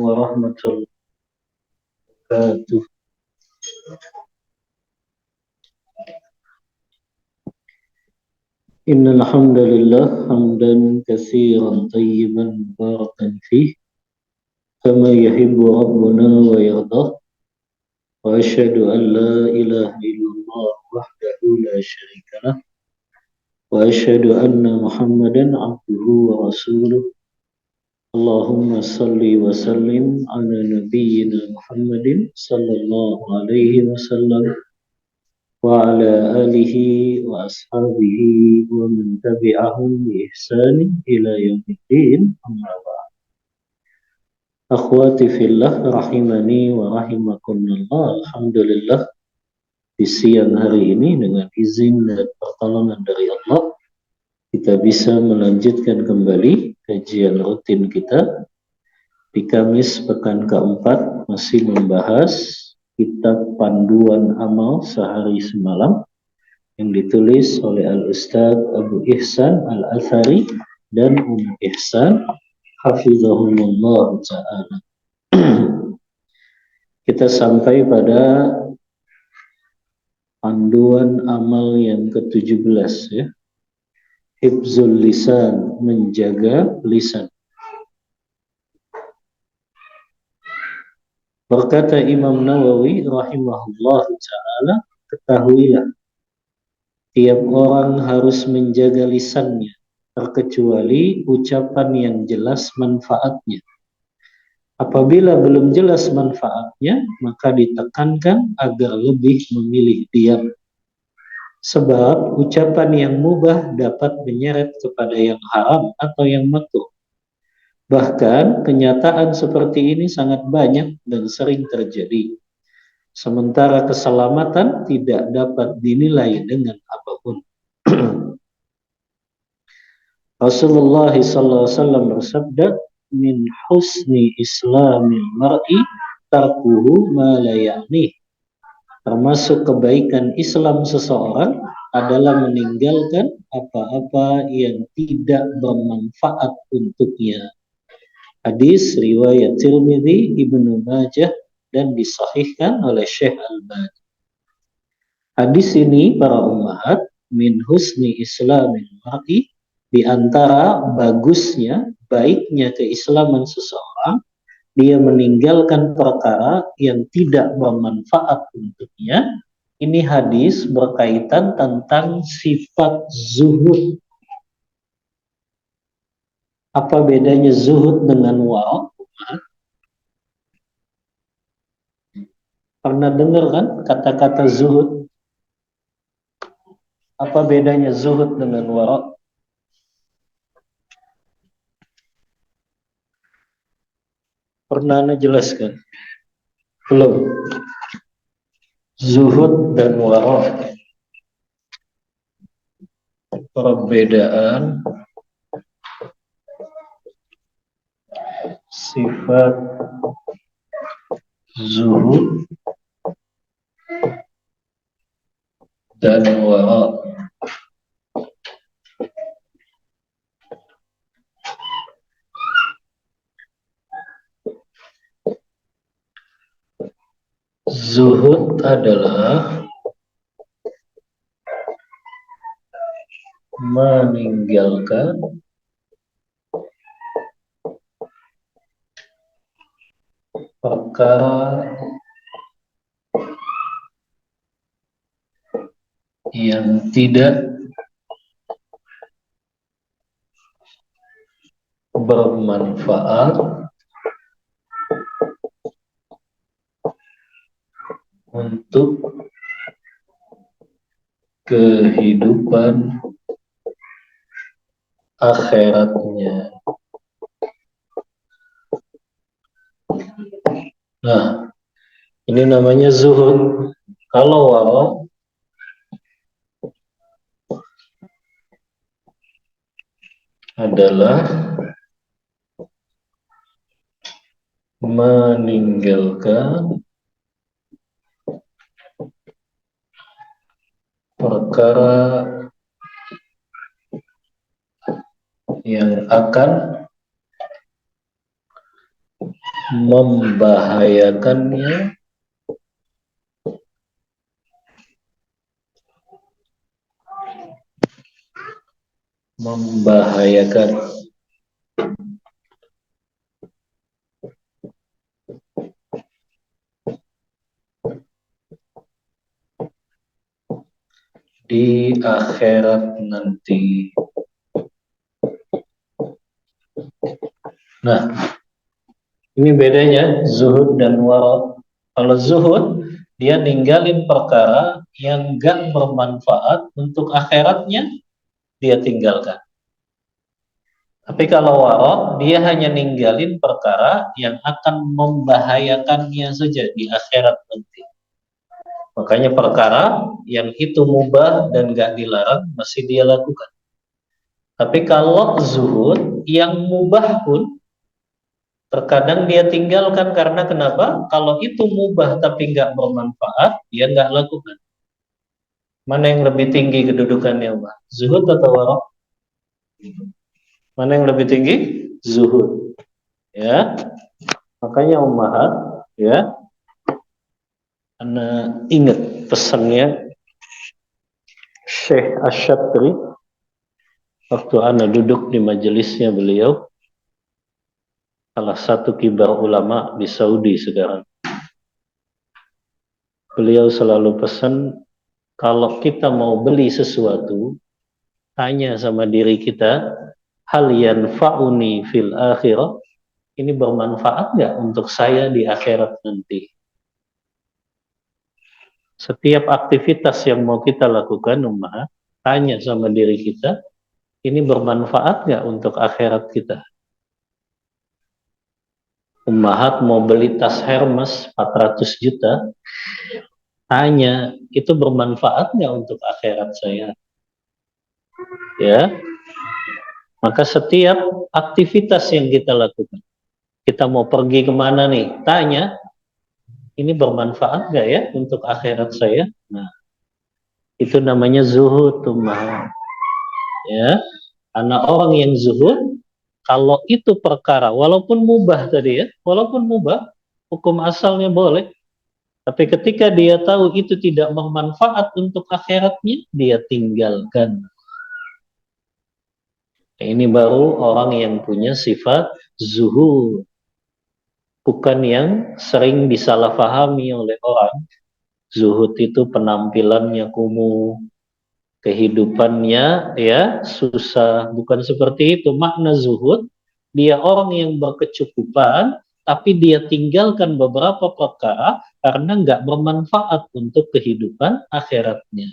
warahmatullahi wabarakatuh. Innal hamdalillah hamdan katsiran tayyiban mubarakan fih kama yuhibbu rabbuna wa yardah. Wa asyhadu an la ilaha illallah wahdahu la syarika lah wa asyhadu anna Muhammadan abduhu wa rasuluh. Allahumma salli wa sallim ala nabiyyina Muhammadin sallallahu alaihi wasallam wa ala alihi wa ashabihi wa man tabi'ahum bi ihsanin ila yaumiddin, amma ba'd. Akhwati fillah rahimani wa rahimakumullah. Alhamdulillah, di siang hari ini dengan izin dan pertolongan dari Allah kita bisa melanjutkan kembali kajian rutin kita di Kamis pekan keempat, masih membahas kitab Panduan Amal Sehari Semalam yang ditulis oleh Al-Ustaz Abu Ihsan Al-Athari dan Ihsan hafizahumullah ta'ala. Kita sampai pada panduan amal yang ke-17 ya. Hifzul lisan, menjaga lisan. Berkata Imam Nawawi rahimahullah ta'ala, ketahuilah tiap orang harus menjaga lisannya, terkecuali ucapan yang jelas manfaatnya. Apabila belum jelas manfaatnya, maka ditekankan agar lebih memilih diam. Sebab ucapan yang mubah dapat menyeret kepada yang haram atau yang makruh. Bahkan kenyataan seperti ini sangat banyak dan sering terjadi. Sementara keselamatan tidak dapat dinilai dengan apapun. Rasulullah SAW bersabda, min husni islamil mar'i tarkuhu ma la ya'nih. Termasuk kebaikan Islam seseorang adalah meninggalkan apa-apa yang tidak bermanfaat untuknya. Hadis riwayat Tirmidzi, Ibnu Majah, dan disahihkan oleh Syekh Al-Albani. Hadis ini para ummahat, min husni islamil mar'i, di antara bagusnya, baiknya keislaman seseorang, dia meninggalkan perkara yang tidak bermanfaat untuknya. Ini hadis berkaitan tentang sifat zuhud. Apa bedanya zuhud dengan wara'? Pernah dengar kan kata-kata zuhud? Apa bedanya zuhud dengan wara'? Pernah Anda jelaskan? Belum. Zuhud dan wara'. Perbedaan sifat zuhud dan wara'. Zuhud adalah meninggalkan perkara yang tidak bermanfaat untuk kehidupan akhiratnya. Nah, ini namanya zuhud. Kalau wara' adalah meninggalkan perkara yang akan membahayakannya, membahayakan. Di akhirat nanti. Nah, ini bedanya zuhud dan wara. Kalau zuhud, dia ninggalin perkara yang gak bermanfaat untuk akhiratnya, dia tinggalkan. Tapi kalau wara, dia hanya ninggalin perkara yang akan membahayakannya saja di akhirat nanti. Makanya perkara yang itu mubah dan gak dilarang masih dia lakukan. Tapi kalau zuhud, yang mubah pun terkadang dia tinggalkan. Karena kenapa? Kalau itu mubah tapi nggak bermanfaat, dia nggak lakukan. Mana yang lebih tinggi kedudukannya, Mbak? Zuhud atau wara? Mana yang lebih tinggi? Zuhud. Ya, makanya ummahat, ya, Anda ingat pesannya Syekh Asy-Syatri waktu Anda duduk di majelisnya beliau, salah satu kibar ulama di Saudi sekarang. Beliau selalu pesan, kalau kita mau beli sesuatu, tanya sama diri kita, hal yanfa'uni fil akhirah, ini bermanfaat nggak untuk saya di akhirat nanti? Setiap aktivitas yang mau kita lakukan, ummah, tanya sama diri kita, ini bermanfaat nggak untuk akhirat kita? Ummahat mau beli tas Hermes 400 juta, tanya, itu bermanfaat nggak untuk akhirat saya? Ya, maka setiap aktivitas yang kita lakukan, kita mau pergi kemana nih, tanya, ini bermanfaat nggak ya untuk akhirat saya? Nah, itu namanya zuhud, ummah. Ya, anak orang yang zuhud, kalau itu perkara, walaupun mubah tadi ya, walaupun mubah, hukum asalnya boleh, tapi ketika dia tahu itu tidak bermanfaat untuk akhiratnya, dia tinggalkan. Nah, ini baru orang yang punya sifat zuhud, bukan yang sering disalahpahami oleh orang. Zuhud itu penampilannya kumuh, kehidupannya ya susah, bukan seperti itu. Makna zuhud, dia orang yang berkecukupan tapi dia tinggalkan beberapa perkara karena nggak bermanfaat untuk kehidupan akhiratnya.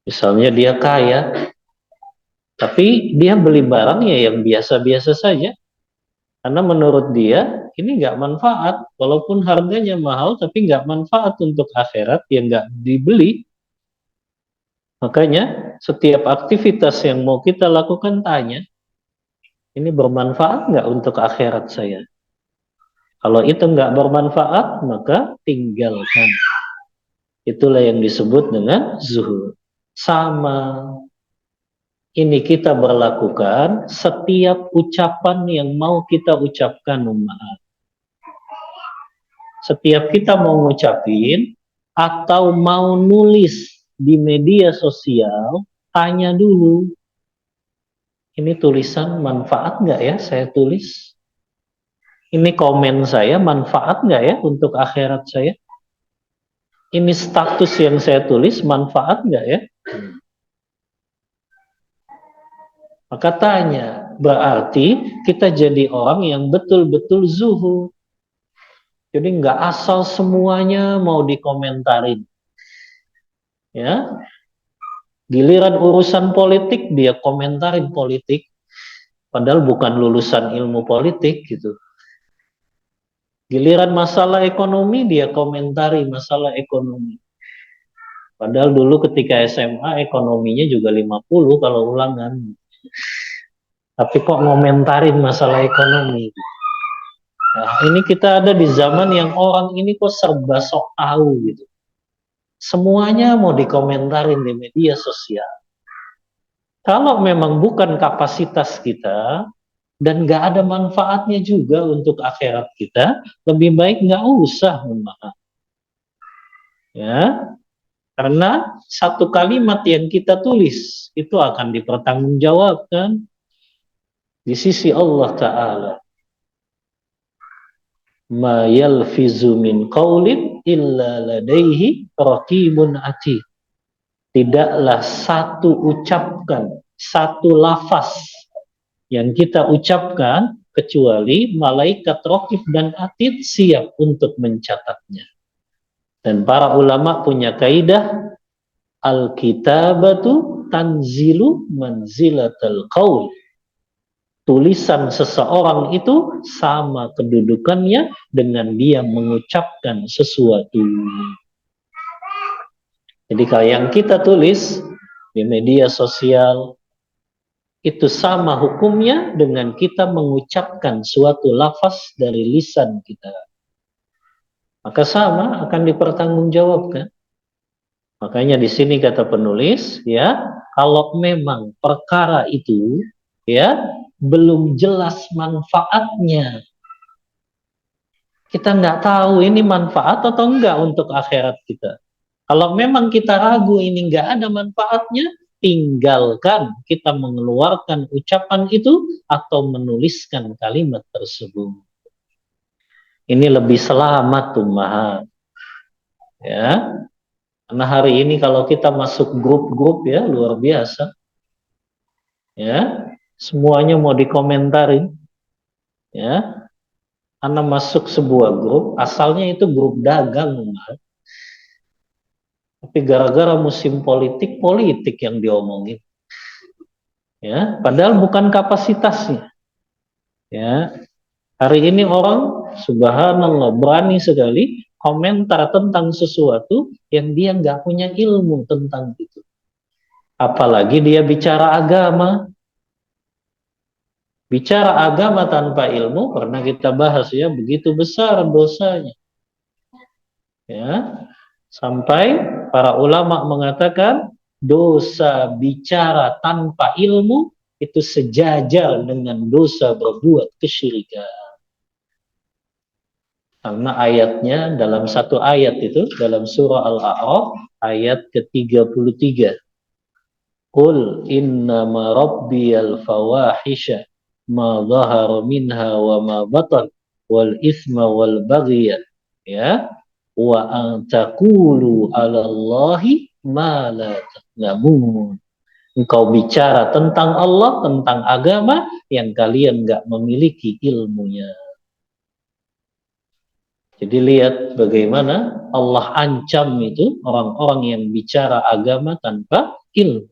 Misalnya dia kaya tapi dia beli barang ya yang biasa-biasa saja karena menurut dia ini nggak manfaat, walaupun harganya mahal tapi nggak manfaat untuk akhirat, yang nggak dibeli. Makanya setiap aktivitas yang mau kita lakukan, tanya, ini bermanfaat nggak untuk akhirat saya? Kalau itu nggak bermanfaat, maka tinggalkan. Itulah yang disebut dengan zuhud. Sama ini kita berlakukan setiap ucapan yang mau kita ucapkan, umat. Setiap kita mau ngucapin atau mau nulis di media sosial, tanya dulu, ini tulisan manfaat nggak ya saya tulis? Ini komen saya manfaat nggak ya untuk akhirat saya? Ini status yang saya tulis manfaat nggak ya? Maka tanya, berarti kita jadi orang yang betul-betul zuhud. Jadi nggak asal semuanya mau dikomentarin. Ya, giliran urusan politik dia komentarin politik, padahal bukan lulusan ilmu politik gitu. Giliran masalah ekonomi dia komentari masalah ekonomi. Padahal dulu ketika SMA ekonominya juga 50 kalau ulangan. Tapi kok ngomentarin masalah ekonomi. Nah, ini kita ada di zaman yang orang ini kok serba sok tahu gitu. Semuanya mau dikomentarin di media sosial. Kalau memang bukan kapasitas kita, dan nggak ada manfaatnya juga untuk akhirat kita, lebih baik nggak usah memahami. Ya, karena satu kalimat yang kita tulis itu akan dipertanggungjawabkan di sisi Allah Ta'ala. Ma yalfizu min qaulin illa ladaihi raqibun atid. Tidaklah satu ucapkan, satu lafaz yang kita ucapkan kecuali malaikat raqib dan atid siap untuk mencatatnya. Dan para ulama punya kaidah al-kitabatu tanzilu manzilatal qaul. Tulisan seseorang itu sama kedudukannya dengan dia mengucapkan sesuatu. Jadi kalau yang kita tulis di media sosial itu sama hukumnya dengan kita mengucapkan suatu lafaz dari lisan kita. Maka sama akan dipertanggungjawabkan. Makanya di sini kata penulis, ya, kalau memang perkara itu, ya, belum jelas manfaatnya, kita nggak tahu ini manfaat atau enggak untuk akhirat kita. Kalau memang kita ragu ini nggak ada manfaatnya, tinggalkan kita mengeluarkan ucapan itu atau menuliskan kalimat tersebut. Ini lebih selamat ummahat. Ya, karena hari ini kalau kita masuk grup-grup ya luar biasa. Ya, semuanya mau dikomentarin. Ya, karena masuk sebuah grup, asalnya itu grup dagang ummahat. Tapi gara-gara musim politik yang diomongin. Ya, padahal bukan kapasitasnya. Ya, hari ini orang subhanallah berani sekali komentar tentang sesuatu yang dia nggak punya ilmu tentang itu. Apalagi dia bicara agama. Bicara agama tanpa ilmu, pernah kita bahas ya, begitu besar dosanya. Ya, sampai para ulama mengatakan dosa bicara tanpa ilmu itu sejajar dengan dosa berbuat kesyirikan. Karena ayatnya dalam satu ayat itu dalam surah Al-A'raf ayat ke-33. Qul innama rabbiyal fawahisha ma dhahara minha wa ma batan wal isma wal baghya, ya, wa an taqulu 'ala Allahi ma la ta'lamun. Engkau bicara tentang Allah, tentang agama yang kalian enggak memiliki ilmunya. Jadi lihat bagaimana Allah ancam itu orang-orang yang bicara agama tanpa ilmu.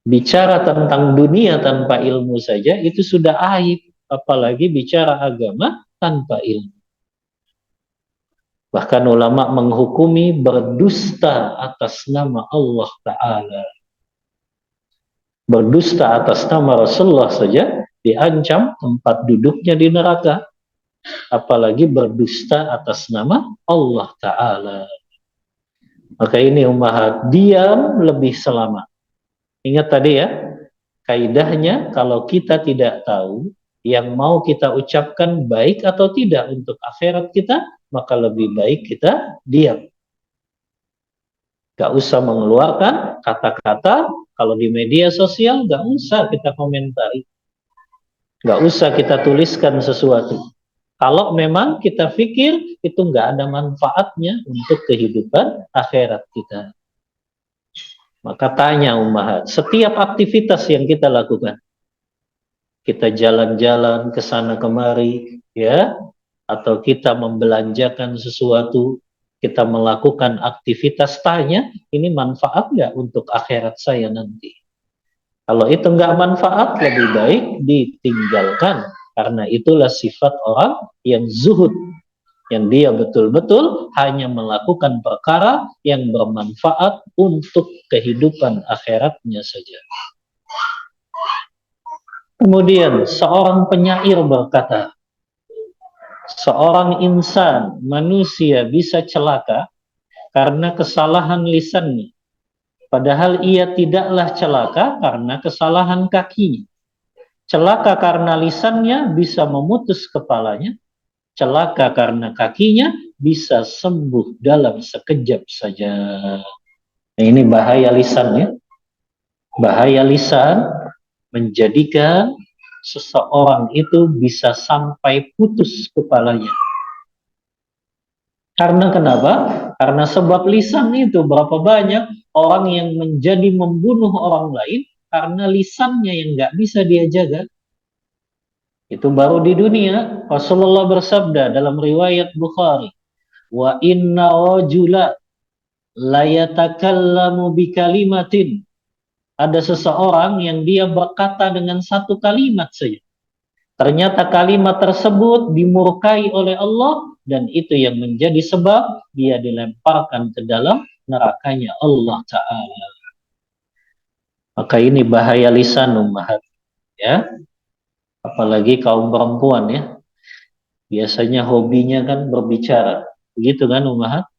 Bicara tentang dunia tanpa ilmu saja itu sudah aib, apalagi bicara agama tanpa ilmu. Bahkan ulama menghukumi berdusta atas nama Allah Ta'ala. Berdusta atas nama Rasulullah saja diancam tempat duduknya di neraka. Apalagi berdusta atas nama Allah Ta'ala. Maka ini ummahat, diam lebih selamat. Ingat tadi ya, kaidahnya kalau kita tidak tahu yang mau kita ucapkan baik atau tidak untuk akhirat kita, maka lebih baik kita diam. Gak usah mengeluarkan kata-kata, kalau di media sosial gak usah kita komentari. Gak usah kita tuliskan sesuatu. Kalau memang kita pikir itu nggak ada manfaatnya untuk kehidupan akhirat kita. Maka tanya ummahat, setiap aktivitas yang kita lakukan, kita jalan-jalan ke sana kemari, ya, atau kita membelanjakan sesuatu, kita melakukan aktivitas, tanya, ini manfaat nggak untuk akhirat saya nanti? Kalau itu nggak manfaat, lebih baik ditinggalkan. Karena itulah sifat orang yang zuhud, yang dia betul-betul hanya melakukan perkara yang bermanfaat untuk kehidupan akhiratnya saja. Kemudian seorang penyair berkata, seorang insan, manusia bisa celaka karena kesalahan lisannya, padahal ia tidaklah celaka karena kesalahan kakinya. Celaka karena lisannya bisa memutus kepalanya, celaka karena kakinya bisa sembuh dalam sekejap saja. Nah, ini bahaya lisan ya. Bahaya lisan menjadikan seseorang itu bisa sampai putus kepalanya. Karena kenapa? Karena sebab lisan itu berapa banyak orang yang menjadi membunuh orang lain karena lisannya yang nggak bisa dia jaga. Itu baru di dunia. Rasulullah bersabda dalam riwayat Bukhari, wa inna rajula layatakallamu bikalimatin. Ada seseorang yang dia berkata dengan satu kalimat saja. Ternyata kalimat tersebut dimurkai oleh Allah dan itu yang menjadi sebab dia dilemparkan ke dalam nerakanya Allah Ta'ala. Maka ini bahaya lisan ummahat ya. Apalagi kaum perempuan ya. Biasanya hobinya kan berbicara. Begitu kan ummahat?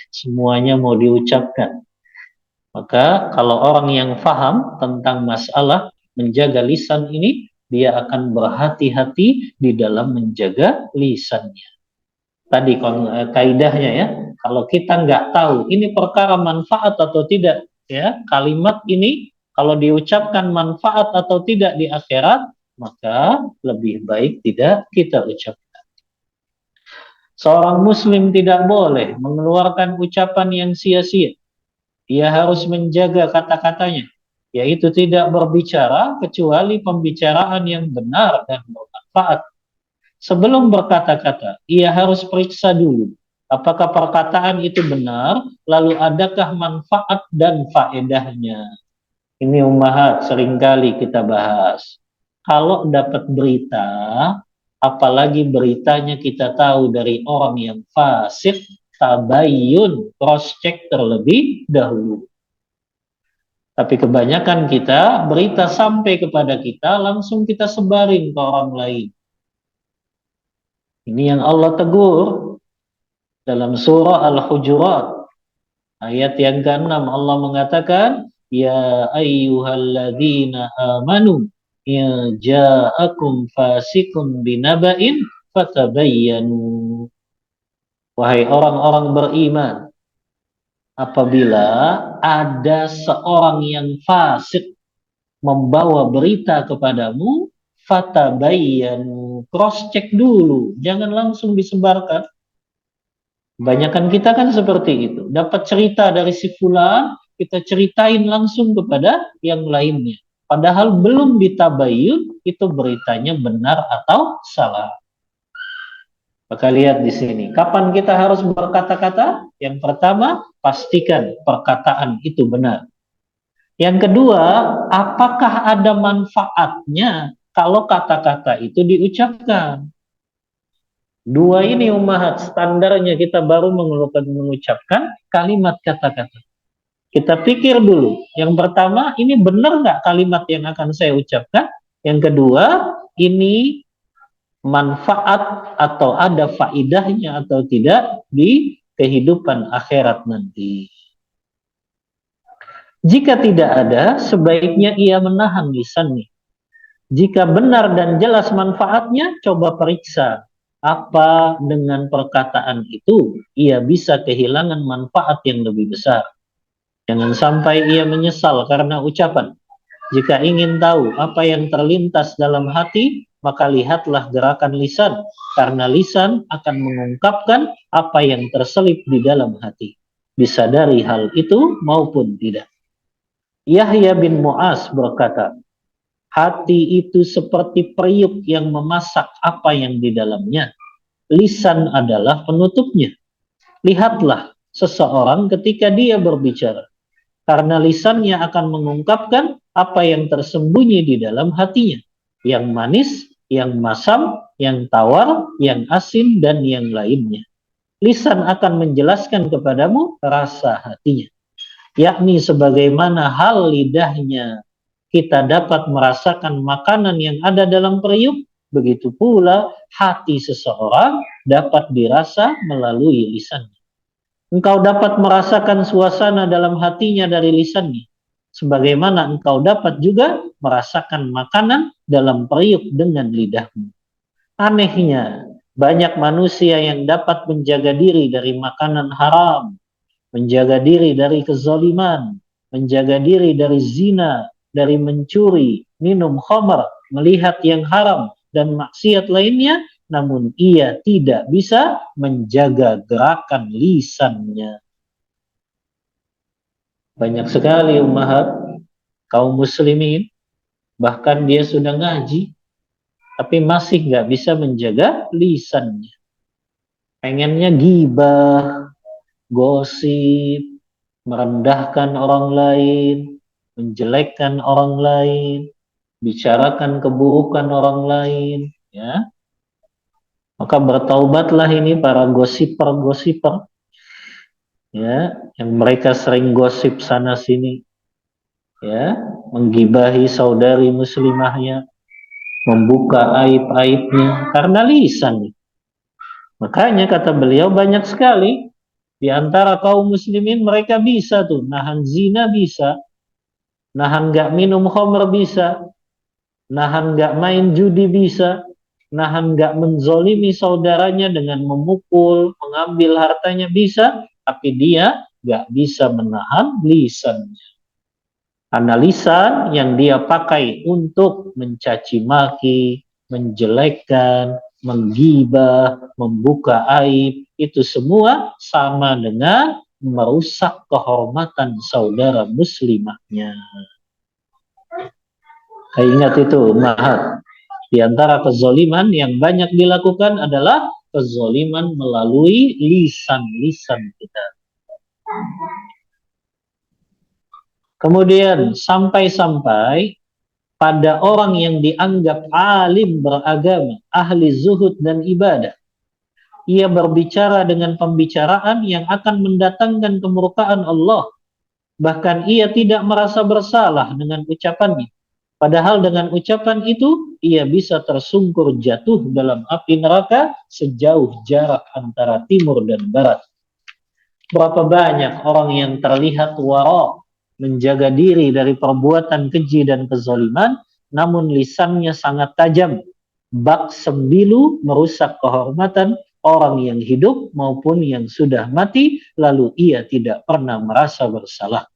Semuanya mau diucapkan. Maka kalau orang yang faham tentang masalah menjaga lisan ini, dia akan berhati-hati di dalam menjaga lisannya. Tadi kaidahnya ya, kalau kita nggak tahu ini perkara manfaat atau tidak, ya kalimat ini kalau diucapkan manfaat atau tidak di akhirat, maka lebih baik tidak kita ucapkan. Seorang muslim tidak boleh mengeluarkan ucapan yang sia-sia. Ia harus menjaga kata-katanya, yaitu tidak berbicara kecuali pembicaraan yang benar dan bermanfaat. Sebelum berkata-kata, ia harus periksa dulu apakah perkataan itu benar, lalu adakah manfaat dan faedahnya. Ini ummahat seringkali kita bahas. Kalau dapat berita, apalagi beritanya kita tahu dari orang yang fasik, tabayyun, cross check terlebih dahulu. Tapi kebanyakan kita, berita sampai kepada kita, langsung kita sebarin ke orang lain. Ini yang Allah tegur dalam surah Al-Hujurat. Ayat yang ke-6 Allah mengatakan, ya ayyuhalladzina amanu, ya ja'akum fasikun binaba'in fatabayyanu. Wahai orang-orang beriman, apabila ada seorang yang fasik membawa berita kepadamu, fatabayyanu, cross check dulu, jangan langsung disebarkan. Kebanyakan kita kan seperti itu, dapat cerita dari si fulan, kita ceritain langsung kepada yang lainnya. Padahal belum ditabayyun itu beritanya benar atau salah. Maka lihat di sini, kapan kita harus berkata-kata? Yang pertama, pastikan perkataan itu benar. Yang kedua, apakah ada manfaatnya kalau kata-kata itu diucapkan? Dua ini ummahat, standarnya kita baru mengucapkan kalimat kata-kata. Kita pikir dulu, yang pertama, ini benar nggak kalimat yang akan saya ucapkan? Yang kedua, ini manfaat atau ada faidahnya atau tidak di kehidupan akhirat nanti. Jika tidak ada, sebaiknya ia menahan lisannya. Jika benar dan jelas manfaatnya, coba periksa apa dengan perkataan itu ia bisa kehilangan manfaat yang lebih besar. Jangan sampai ia menyesal karena ucapan. Jika ingin tahu apa yang terlintas dalam hati, maka lihatlah gerakan lisan, karena lisan akan mengungkapkan apa yang terselip di dalam hati. Disadari hal itu maupun tidak. Yahya bin Mu'az berkata, hati itu seperti periuk yang memasak apa yang di dalamnya. Lisan adalah penutupnya. Lihatlah seseorang ketika dia berbicara, karena lisannya akan mengungkapkan apa yang tersembunyi di dalam hatinya, yang manis, yang masam, yang tawar, yang asin, dan yang lainnya. Lisan akan menjelaskan kepadamu rasa hatinya, yakni sebagaimana hal lidahnya kita dapat merasakan makanan yang ada dalam periuk, begitu pula hati seseorang dapat dirasa melalui lisannya. Engkau dapat merasakan suasana dalam hatinya dari lisannya. sebagaimana engkau dapat juga merasakan makanan dalam periuk dengan lidahmu. Anehnya, banyak manusia yang dapat menjaga diri dari makanan haram, menjaga diri dari kezaliman, menjaga diri dari zina, dari mencuri, minum khamar, melihat yang haram, dan maksiat lainnya, namun ia tidak bisa menjaga gerakan lisannya. Banyak sekali ummahat kaum muslimin, bahkan dia sudah ngaji, tapi masih nggak bisa menjaga lisannya. Pengennya gibah, gosip, merendahkan orang lain, menjelekkan orang lain, bicarakan keburukan orang lain, ya. Maka bertaubatlah ini para gosiper-gosiper, ya, yang mereka sering gosip sana sini, ya, menggibahi saudari muslimahnya, membuka aib-aibnya karena lisan. Makanya kata beliau banyak sekali di antara kaum muslimin mereka bisa tuh nahan zina, bisa nahan gak minum khamr, bisa nahan gak main judi, bisa nahan gak menzolimi saudaranya dengan memukul, mengambil hartanya, bisa, tapi dia gak bisa menahan lisannya. Karena lisan yang dia pakai untuk mencaci maki, menjelekkan, menggibah, membuka aib, itu semua sama dengan merusak kehormatan saudara muslimahnya. Ingat itu, mahat. Di antara kezoliman yang banyak dilakukan adalah kezoliman melalui lisan-lisan kita. Kemudian sampai-sampai pada orang yang dianggap alim beragama, ahli zuhud dan ibadah, ia berbicara dengan pembicaraan yang akan mendatangkan kemurkaan Allah. Bahkan ia tidak merasa bersalah dengan ucapannya. Padahal dengan ucapan itu, ia bisa tersungkur jatuh dalam api neraka sejauh jarak antara timur dan barat. Berapa banyak orang yang terlihat wara, menjaga diri dari perbuatan keji dan kezaliman, namun lisannya sangat tajam, bak sembilu, merusak kehormatan orang yang hidup maupun yang sudah mati, lalu ia tidak pernah merasa bersalah.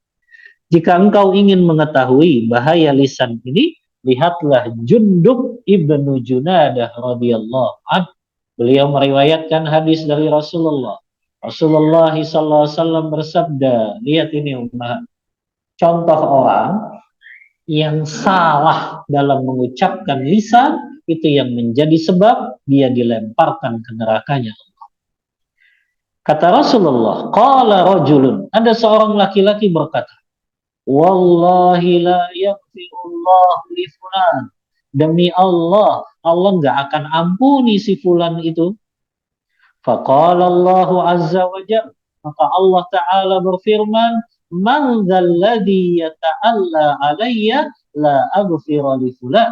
Jika engkau ingin mengetahui bahaya lisan ini, lihatlah Jundub ibnu Junadah radhiyallahu anhu. Beliau meriwayatkan hadis dari Rasulullah. Rasulullah SAW bersabda, lihat ini umat, contoh orang yang salah dalam mengucapkan lisan, itu yang menjadi sebab dia dilemparkan ke nerakanya. Kata Rasulullah, qala rajulun, ada seorang laki-laki berkata, wallahi la yaghfirullahu li fulan, demi Allah, Allah nggak akan ampuni si fulan itu. Faqala Allahu azza wa jalla, maka Allah Ta'ala berfirman, man dzalladzi yata'alla alayya la aghfira li fulan.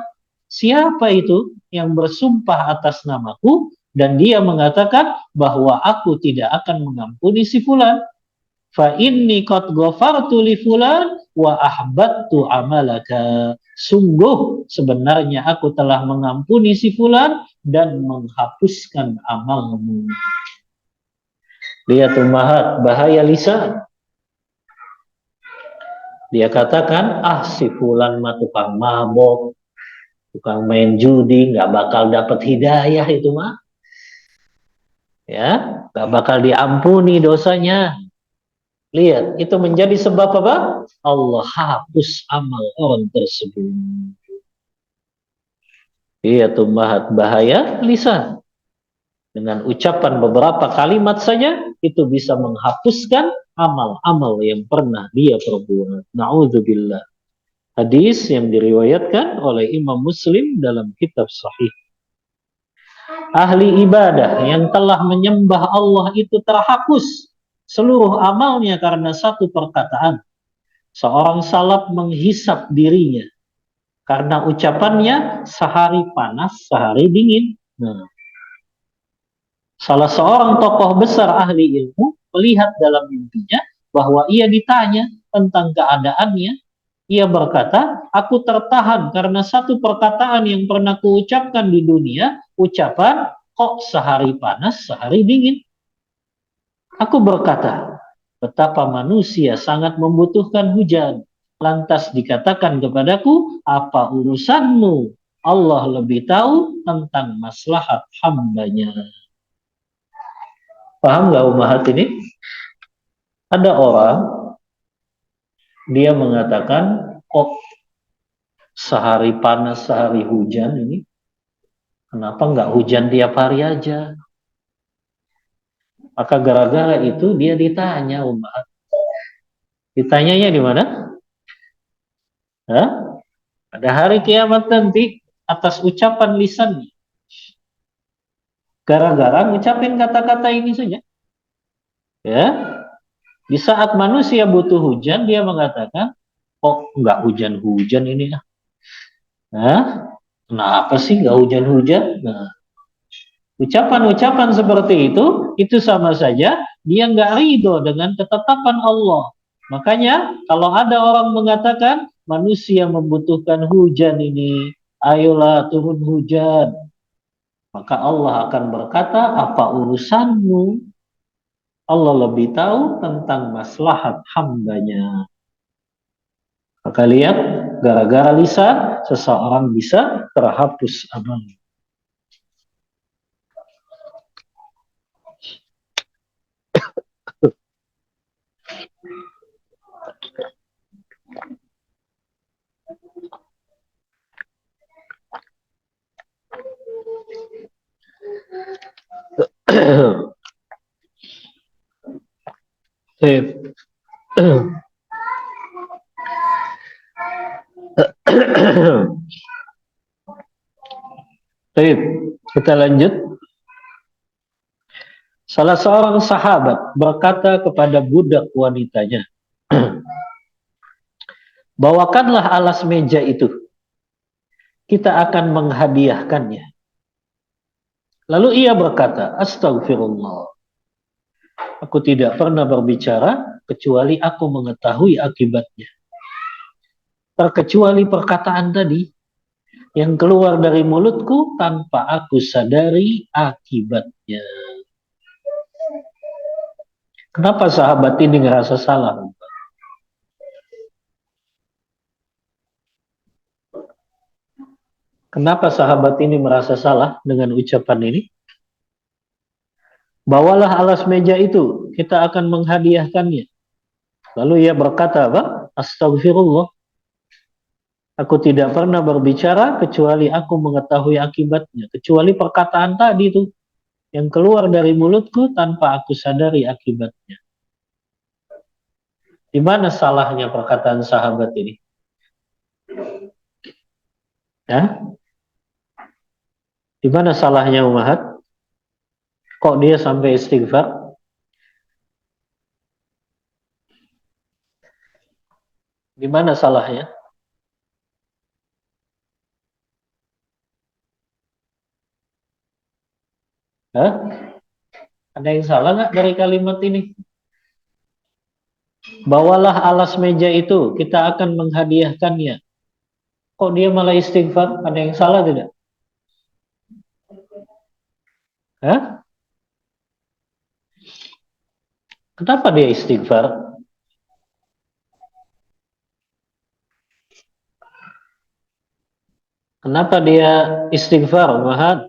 Siapa itu yang bersumpah atas namaku dan dia mengatakan bahwa aku tidak akan mengampuni si fulan? Fa inni qad ghafartu li fulan wa ahbattu amalaka. Sungguh sebenarnya aku telah mengampuni si fulan dan menghapuskan amalmu. Lihat ummahat, bahaya lisan. Dia katakan, si fulan mah tukang mabok, tukang main judi, nggak bakal dapat hidayah itu mah. Ya, nggak bakal diampuni dosanya. Lihat, itu menjadi sebab apa? Allah hapus amal orang tersebut. Iya tuh bahaya lisan. Dengan ucapan beberapa kalimat saja, itu bisa menghapuskan amal-amal yang pernah dia perbuat. Na'udzubillah. Hadis yang diriwayatkan oleh Imam Muslim dalam kitab Sahih. Ahli ibadah yang telah menyembah Allah itu terhapus seluruh amalnya karena satu perkataan. Seorang salaf menghisap dirinya karena ucapannya sehari panas, sehari dingin. Salah seorang tokoh besar ahli ilmu melihat dalam mimpinya bahwa ia ditanya tentang keadaannya. Ia berkata, aku tertahan karena satu perkataan yang pernah kuucapkan di dunia, ucapan, kok sehari panas, sehari dingin. Aku berkata, betapa manusia sangat membutuhkan hujan. Lantas dikatakan kepadaku, apa urusanmu? Allah lebih tahu tentang maslahat hambanya. Paham nggak umahat ini? Ada orang, dia mengatakan, kok sehari panas, sehari hujan ini, kenapa nggak hujan tiap hari aja? Maka gara-gara itu dia ditanya umat. Ditanyanya di mana? Hah? Pada hari kiamat nanti atas ucapan lisannya. Gara-gara ngucapin kata-kata ini saja. Ya, di saat manusia butuh hujan dia mengatakan, kok nggak hujan-hujan ini ya? Hah? Kenapa sih nggak hujan-hujan? Nah, ucapan-ucapan seperti itu sama saja dia nggak ridho dengan ketetapan Allah. Makanya kalau ada orang mengatakan manusia membutuhkan hujan ini, ayolah turun hujan. Maka Allah akan berkata, apa urusanmu? Allah lebih tahu tentang maslahat hambanya. Maka lihat, gara-gara lisan, seseorang bisa terhapus amal. Baik, kita lanjut. Salah seorang sahabat berkata kepada budak wanitanya, bawakanlah alas meja itu, kita akan menghadiahkannya. Lalu ia berkata, astagfirullah, aku tidak pernah berbicara kecuali aku mengetahui akibatnya. Terkecuali perkataan tadi yang keluar dari mulutku tanpa aku sadari akibatnya. Kenapa sahabat ini ngerasa salah? Kenapa sahabat ini merasa salah dengan ucapan ini? Bawalah alas meja itu, kita akan menghadiahkannya. Lalu ia berkata apa? Astagfirullah. Aku tidak pernah berbicara kecuali aku mengetahui akibatnya. Kecuali perkataan tadi itu yang keluar dari mulutku tanpa aku sadari akibatnya. Di mana salahnya perkataan sahabat ini? Ya? Di mana salahnya umahat? Kok dia sampai istighfar? Di mana salahnya? Hah? Ada yang salah nggak dari kalimat ini? Bawalah alas meja itu, kita akan menghadiahkannya. Kok dia malah istighfar? Ada yang salah tidak? Hah? Kenapa dia istighfar? Kenapa dia istighfar, Mahad?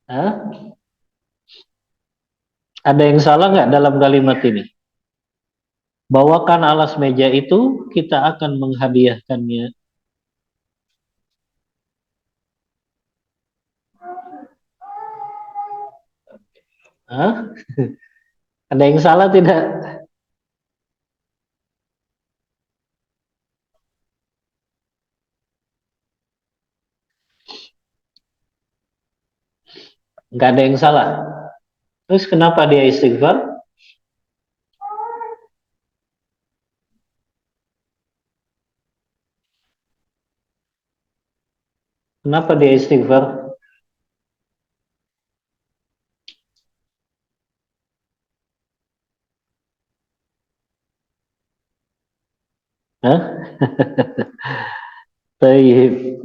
Hah? Ada yang salah nggak dalam kalimat ini? Bawakan alas meja itu, kita akan menghadiahkannya. Hah? Ada yang salah tidak? Nggak ada yang salah. Terus kenapa dia istighfar? Kenapa dia istighfar? Hah? Baik.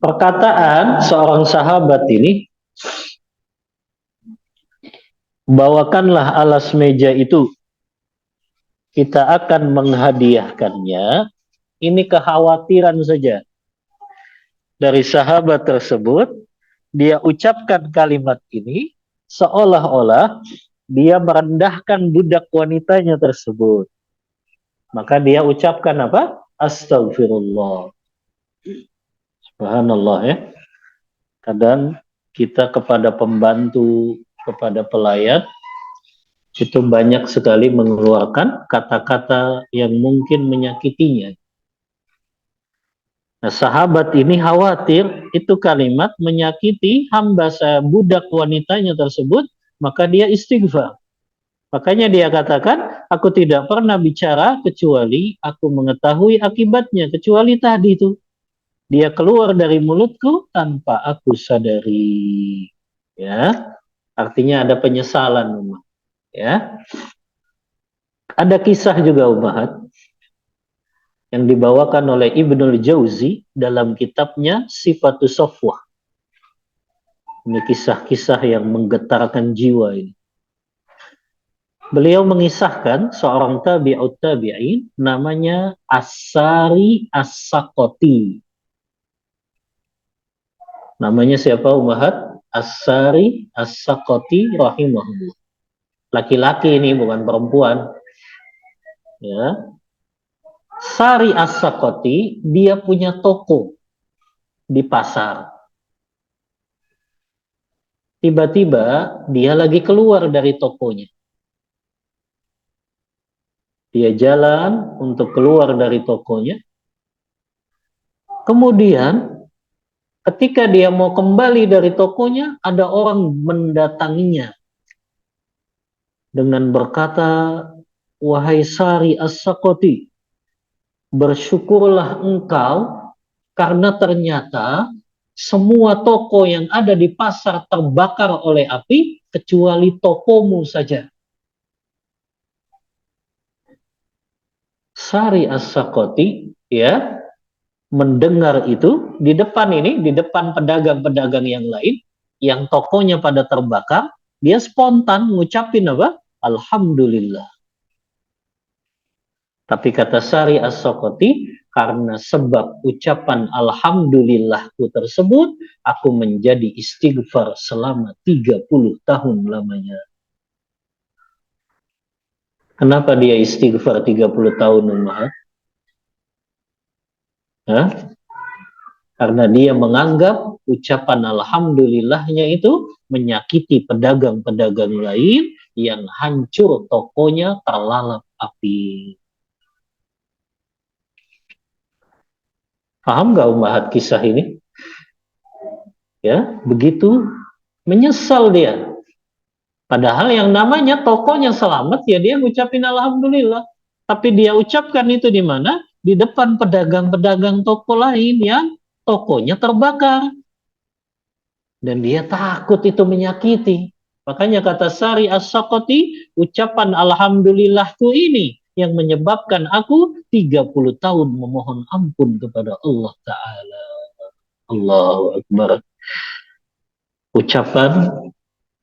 Perkataan seorang sahabat ini, bawakanlah alas meja itu, kita akan menghadiahkannya. Ini kekhawatiran saja dari sahabat tersebut. Dia ucapkan kalimat ini seolah-olah dia merendahkan budak wanitanya tersebut. Maka dia ucapkan apa? Astagfirullah. Subhanallah ya. Kadang kita kepada pembantu, kepada pelayan, itu banyak sekali mengeluarkan kata-kata yang mungkin menyakitinya. Nah, sahabat ini khawatir itu kalimat menyakiti hamba saya, budak wanitanya tersebut, maka dia istighfar. Makanya dia katakan, aku tidak pernah bicara kecuali aku mengetahui akibatnya, kecuali tadi itu. Dia keluar dari mulutku tanpa aku sadari. Ya, artinya ada penyesalan, ya. Ada kisah juga, Umahat, yang dibawakan oleh Ibnul Jauzi dalam kitabnya Sifatus Safwah. Ini kisah-kisah yang menggetarkan jiwa ini. Beliau mengisahkan seorang tabi'ut tabi'in namanya As-Sari As-Saqati. Namanya siapa, Umahat? As-Sari As-Saqati rahimahullah. Laki-laki ini, bukan perempuan. Ya. Sari As-Saqati, dia punya toko di pasar. Tiba-tiba dia lagi keluar dari tokonya. Dia jalan untuk keluar dari tokonya. Kemudian ketika dia mau kembali dari tokonya, ada orang mendatanginya dengan berkata, wahai Sari As-Saqati, bersyukurlah engkau karena ternyata semua toko yang ada di pasar terbakar oleh api kecuali tokomu saja. Sari As-Saqati ya mendengar itu di depan ini, di depan pedagang-pedagang yang lain yang tokonya pada terbakar, dia spontan ngucapin apa? Alhamdulillah. Tapi kata Sari As-Saqati, karena sebab ucapan alhamdulillahku tersebut, aku menjadi istighfar selama 30 tahun lamanya. Kenapa dia istighfar 30 tahun, Umahat? Karena dia menganggap ucapan alhamdulillahnya itu menyakiti pedagang-pedagang lain yang hancur tokonya terlalap api. Paham gak, Umahat, kisah ini? Ya, begitu menyesal dia. Padahal yang namanya tokonya selamat, ya dia ngucapin alhamdulillah. Tapi dia ucapkan itu di mana? Di depan pedagang-pedagang toko lain yang tokonya terbakar. Dan dia takut itu menyakiti. Makanya kata Sari As-Saqati, ucapan alhamdulillahku ini yang menyebabkan aku 30 tahun memohon ampun kepada Allah Ta'ala. Allahu Akbar. Ucapan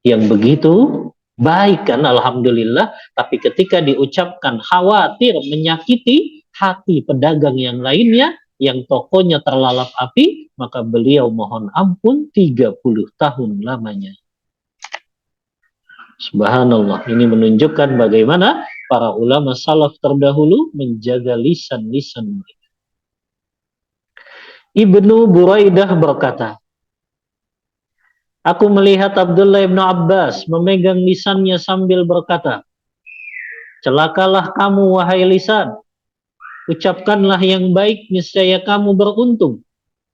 yang begitu baik kan, alhamdulillah, tapi ketika diucapkan khawatir menyakiti hati pedagang yang lainnya yang tokonya terlalap api, maka beliau mohon ampun 30 tahun lamanya. Subhanallah, ini menunjukkan bagaimana para ulama salaf terdahulu menjaga lisan-lisan mereka. Ibnu Buraidah berkata, aku melihat Abdullah bin Abbas memegang lisannya sambil berkata, celakalah kamu wahai lisan, ucapkanlah yang baik, niscaya kamu beruntung,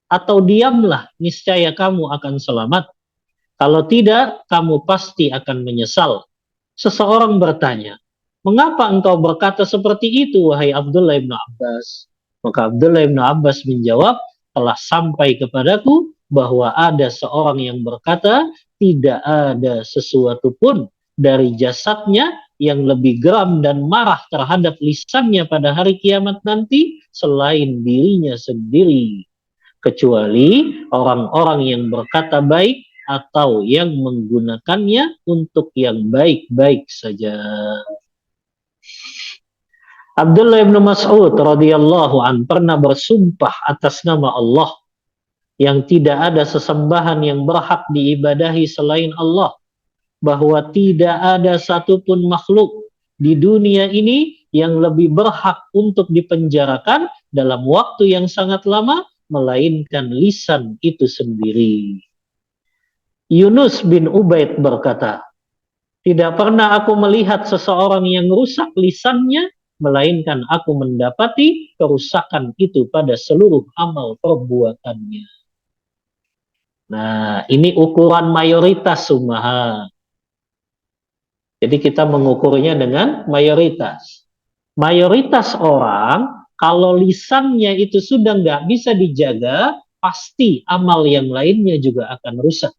atau diamlah, niscaya kamu akan selamat. Kalau tidak, kamu pasti akan menyesal. Seseorang bertanya, mengapa engkau berkata seperti itu, wahai Abdullah bin Abbas? Maka Abdullah bin Abbas menjawab, telah sampai kepadaku bahwa ada seorang yang berkata, tidak ada sesuatu pun dari jasadnya yang lebih geram dan marah terhadap lisannya pada hari kiamat nanti selain dirinya sendiri, kecuali orang-orang yang berkata baik atau yang menggunakannya untuk yang baik-baik saja. Abdullah bin Mas'ud radhiyallahu an pernah bersumpah atas nama Allah yang tidak ada sesembahan yang berhak diibadahi selain Allah, bahwa tidak ada satupun makhluk di dunia ini yang lebih berhak untuk dipenjarakan dalam waktu yang sangat lama melainkan lisan itu sendiri. Yunus bin Ubaid berkata, tidak pernah aku melihat seseorang yang rusak lisannya, melainkan aku mendapati kerusakan itu pada seluruh amal perbuatannya. Nah, ini ukuran mayoritas sumaha. Jadi kita mengukurnya dengan mayoritas. Mayoritas orang, kalau lisannya itu sudah nggak bisa dijaga, pasti amal yang lainnya juga akan rusak.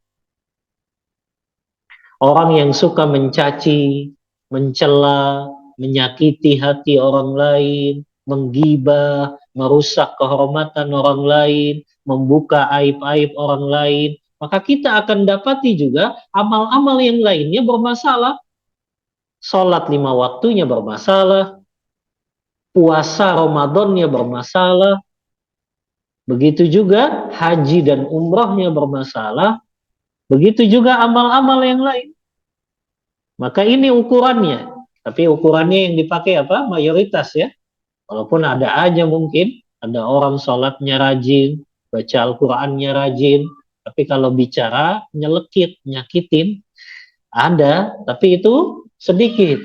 Orang yang suka mencaci, mencela, menyakiti hati orang lain, menggibah, merusak kehormatan orang lain, membuka aib-aib orang lain, maka kita akan dapati juga amal-amal yang lainnya bermasalah. Sholat 5 waktunya bermasalah, puasa Ramadannya bermasalah, begitu juga haji dan umrahnya bermasalah, begitu juga amal-amal yang lain. Maka ini ukurannya. Tapi ukurannya yang dipakai apa? Mayoritas ya. Walaupun ada aja mungkin, ada orang sholatnya rajin, baca Al-Qurannya rajin, tapi kalau bicara nyelekit, nyakitin, ada, tapi itu sedikit.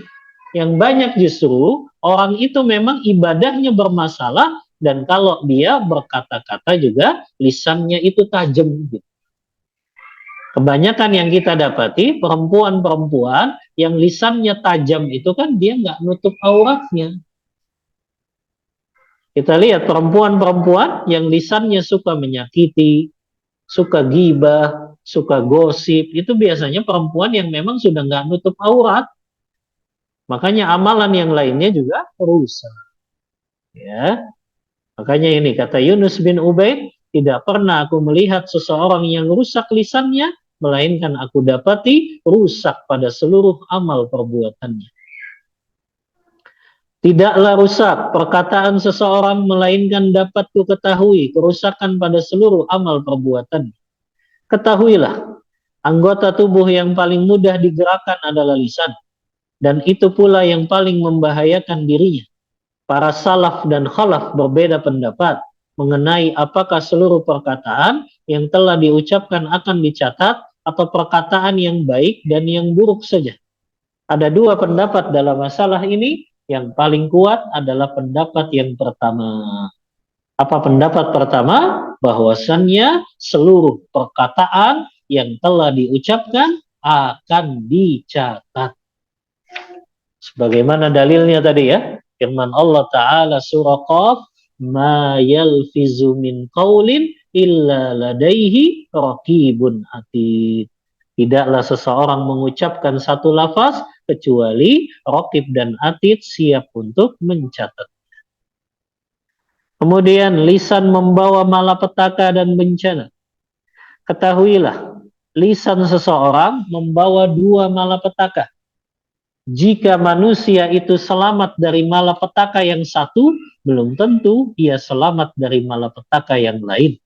Yang banyak justru orang itu memang ibadahnya bermasalah, dan kalau dia berkata-kata juga lisannya itu tajam gitu. Kebanyakan yang kita dapati perempuan-perempuan yang lisannya tajam itu kan dia nggak nutup auratnya. Kita lihat perempuan-perempuan yang lisannya suka menyakiti, suka gibah, suka gosip, itu biasanya perempuan yang memang sudah nggak nutup aurat. Makanya amalan yang lainnya juga rusak. Ya, makanya ini kata Yunus bin Ubaid, tidak pernah aku melihat seseorang yang rusak lisannya, melainkan aku dapati rusak pada seluruh amal perbuatannya. Tidaklah rusak perkataan seseorang, melainkan dapat ku ketahui kerusakan pada seluruh amal perbuatan. Ketahuilah, anggota tubuh yang paling mudah digerakkan adalah lisan, dan itu pula yang paling membahayakan dirinya. Para salaf dan khalaf berbeda pendapat mengenai apakah seluruh perkataan yang telah diucapkan akan dicatat atau perkataan yang baik dan yang buruk saja. Ada dua pendapat dalam masalah ini. Yang paling kuat adalah pendapat yang pertama. Apa pendapat pertama? Bahwasannya seluruh perkataan yang telah diucapkan akan dicatat. Sebagaimana dalilnya tadi ya, firman Allah Ta'ala surah Qaf, ma yalfizu min qawlin illa ladaihi raqibun atid. Tidaklah seseorang mengucapkan satu lafaz kecuali raqib dan atid siap untuk mencatat. Kemudian lisan membawa malapetaka dan bencana. Ketahuilah, lisan seseorang membawa dua malapetaka. Jika manusia itu selamat dari malapetaka yang satu, belum tentu ia selamat dari malapetaka yang lain.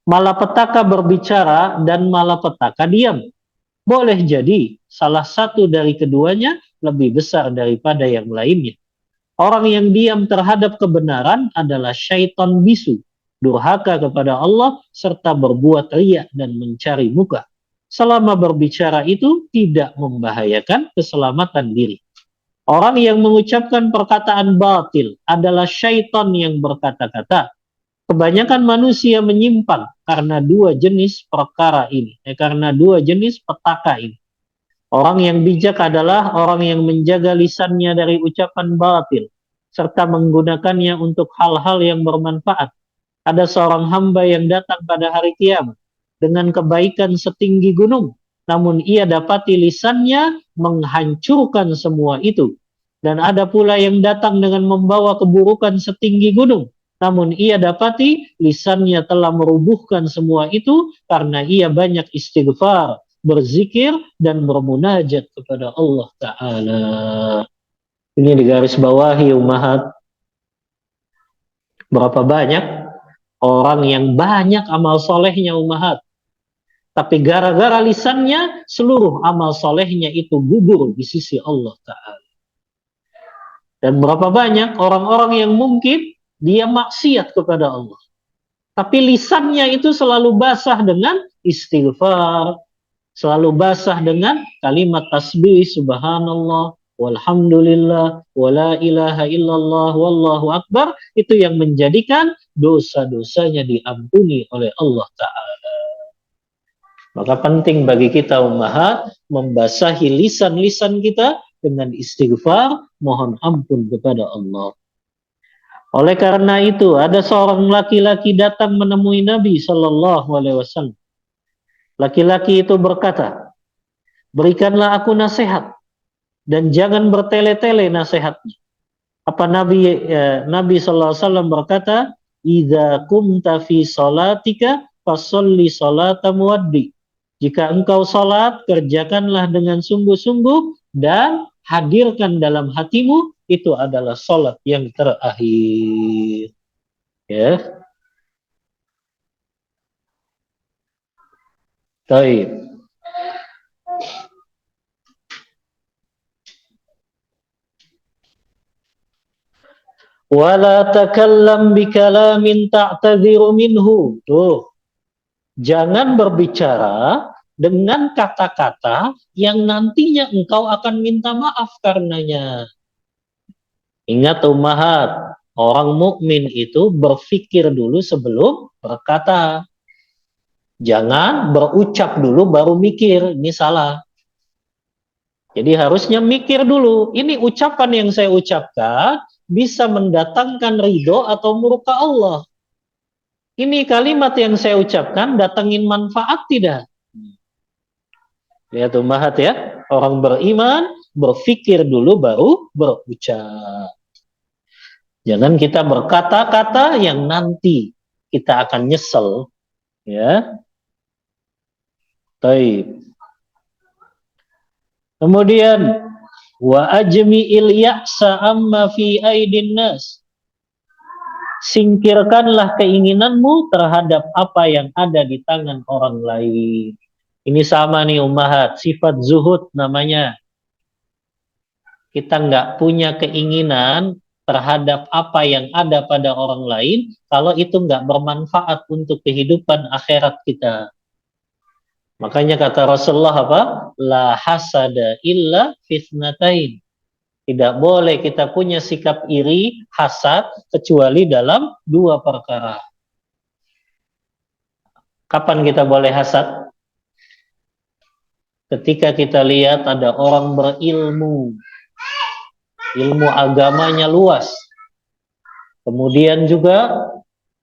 Malapetaka berbicara dan malapetaka diam. Boleh jadi salah satu dari keduanya lebih besar daripada yang lainnya. Orang yang diam terhadap kebenaran adalah syaitan bisu, durhaka kepada Allah, serta berbuat riya dan mencari muka. Selama berbicara itu tidak membahayakan keselamatan diri. Orang yang mengucapkan perkataan batil adalah syaitan yang berkata-kata. Kebanyakan manusia menyimpang karena dua jenis perkara ini, karena dua jenis petaka ini. Orang yang bijak adalah orang yang menjaga lisannya dari ucapan batil, serta menggunakannya untuk hal-hal yang bermanfaat. Ada seorang hamba yang datang pada hari kiamat dengan kebaikan setinggi gunung, namun ia dapati lisannya menghancurkan semua itu. Dan ada pula yang datang dengan membawa keburukan setinggi gunung, namun ia dapati lisannya telah merubuhkan semua itu karena ia banyak istighfar, berzikir, dan bermunajat kepada Allah Ta'ala. Ini di garis bawahi umahat. Berapa banyak orang yang banyak amal solehnya umahat, tapi gara-gara lisannya seluruh amal solehnya itu gugur di sisi Allah Ta'ala. Dan berapa banyak orang-orang yang mungkin dia maksiat kepada Allah, tapi lisannya itu selalu basah dengan istighfar, selalu basah dengan kalimat tasbih, subhanallah, walhamdulillah, wala ilaha illallah, wallahu akbar. Itu yang menjadikan dosa-dosanya diampuni oleh Allah Ta'ala. Maka penting bagi kita ummahat membasahi lisan-lisan kita dengan istighfar, mohon ampun kepada Allah. Oleh karena itu, ada seorang laki-laki datang menemui Nabi Shallallahu Alaihi Wasallam. Laki-laki itu berkata, berikanlah aku nasihat dan jangan bertele-tele nasihatnya. Apa Nabi Shallallahu Alaihi Wasallam berkata, idza kumta fi salatika fasolli salata muwaddi. Jika engkau salat, kerjakanlah dengan sungguh-sungguh dan hadirkan dalam hatimu itu adalah salat yang terakhir. Ya. Baik. Wala takallam bikalamin ta'tadhiru minhu. Tuh. Jangan berbicara dengan kata-kata yang nantinya engkau akan minta maaf karenanya. Ingat ummahat, orang mukmin itu berpikir dulu sebelum berkata. Jangan berucap dulu baru mikir, ini salah. Jadi harusnya mikir dulu, ini ucapan yang saya ucapkan bisa mendatangkan ridho atau murka Allah. Ini kalimat yang saya ucapkan datangin manfaat tidak? Lihat ummahat ya, orang beriman berpikir dulu baru berucap. Jangan kita berkata-kata yang nanti kita akan nyesel, ya. Baik. Kemudian wa ajmi'il ya'sa amma fi aidin nas. Singkirkanlah keinginanmu terhadap apa yang ada di tangan orang lain. Ini sama nih ummahat, sifat zuhud namanya. Kita nggak punya keinginan terhadap apa yang ada pada orang lain kalau itu nggak bermanfaat untuk kehidupan akhirat kita. Makanya kata Rasulullah apa? La hasada illa fitnatain. Tidak boleh kita punya sikap iri, hasad, kecuali dalam dua perkara. Kapan kita boleh hasad? Ketika kita lihat ada orang berilmu, ilmu agamanya luas, kemudian juga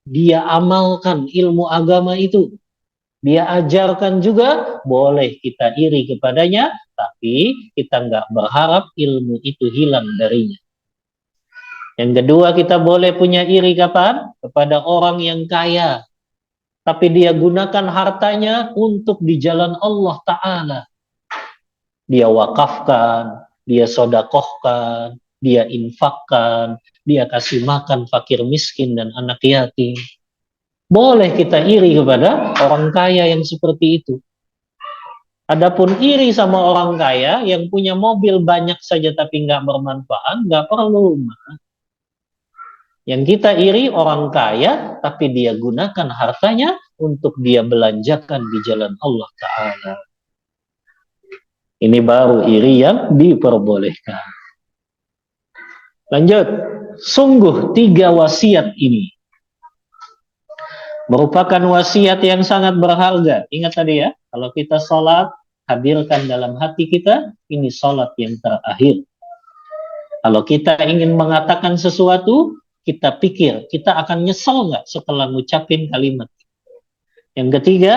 dia amalkan ilmu agama itu, dia ajarkan juga, boleh kita iri kepadanya, tapi kita nggak berharap ilmu itu hilang darinya. Yang kedua, kita boleh punya iri kapan? Kepada orang yang kaya, tapi dia gunakan hartanya untuk di jalan Allah Ta'ala. Dia wakafkan, dia sodakohkan, dia infakkan, dia kasih makan fakir miskin dan anak yatim. Boleh kita iri kepada orang kaya yang seperti itu. Adapun iri sama orang kaya yang punya mobil banyak saja tapi nggak bermanfaat, nggak perlu. Yang kita iri orang kaya tapi dia gunakan hartanya untuk dia belanjakan di jalan Allah Ta'ala. Ini baru iri yang diperbolehkan. Lanjut. Sungguh 3 wasiat ini merupakan wasiat yang sangat berharga. Ingat tadi ya, kalau kita sholat, hadirkan dalam hati kita, ini sholat yang terakhir. Kalau kita ingin mengatakan sesuatu, kita pikir, kita akan nyesel nggak setelah ngucapin kalimat. Yang ketiga,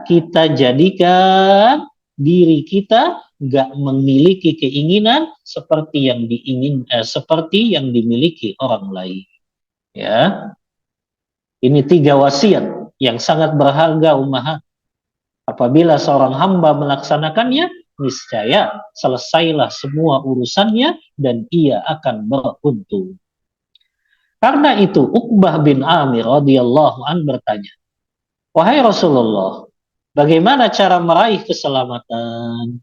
kita jadikan diri kita nggak memiliki keinginan seperti seperti yang dimiliki orang lain. Ya, ini 3 wasiat yang sangat berharga ummahat. Apabila seorang hamba melaksanakannya, niscaya selesailah semua urusannya dan ia akan beruntung. Karena itu Uqbah bin Amir radhiyallahu an bertanya, "Wahai Rasulullah, bagaimana cara meraih keselamatan?"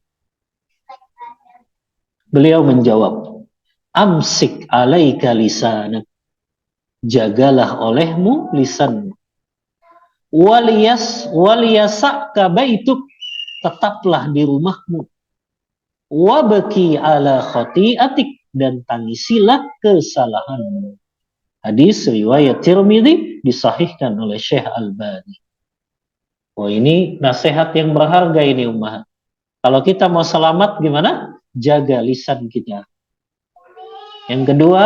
Beliau menjawab, "Amsik alaika lisanak." Jagalah olehmu lisanmu. Waliyasaka baituk, tetaplah di rumahmu. Wabaki ala khati'atik, dan tangisilah kesalahanmu. Hadis riwayat Tirmidzi disahihkan oleh Syekh Albani. Oh, ini nasihat yang berharga ini ummah. Kalau kita mau selamat gimana? Jaga lisan kita. Yang kedua,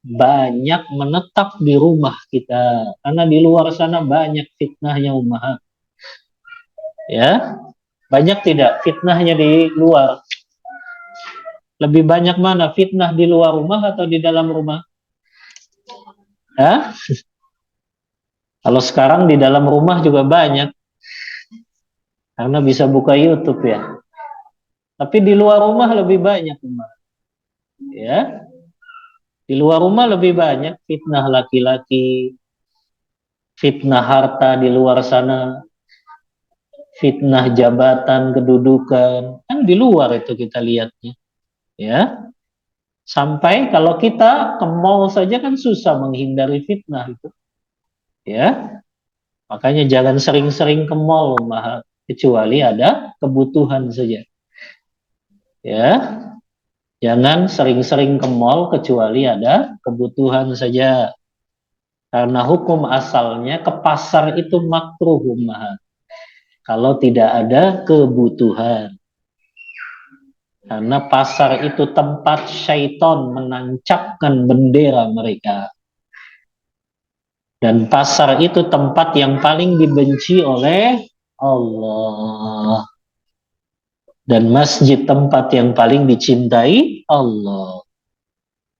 banyak menetap di rumah kita, karena di luar sana banyak fitnahnya ummah. Ya, banyak tidak fitnahnya di luar? Lebih banyak mana fitnah di luar rumah atau di dalam rumah? Hah? Kalau sekarang di dalam rumah juga banyak, karena bisa buka YouTube ya. Tapi di luar rumah lebih banyak ummah. Ya, di luar rumah lebih banyak fitnah laki-laki, fitnah harta di luar sana, fitnah jabatan, kedudukan, kan di luar itu kita lihatnya. Ya, sampai kalau kita ke mall saja kan susah menghindari fitnah itu. Ya, makanya jangan sering-sering ke mall, kecuali ada kebutuhan saja. Ya, jangan sering-sering ke mall kecuali ada kebutuhan saja. Karena hukum asalnya ke pasar itu makruh ummah, kalau tidak ada kebutuhan. Karena pasar itu tempat syaitan menancapkan bendera mereka. Dan pasar itu tempat yang paling dibenci oleh Allah. Dan masjid tempat yang paling dicintai Allah.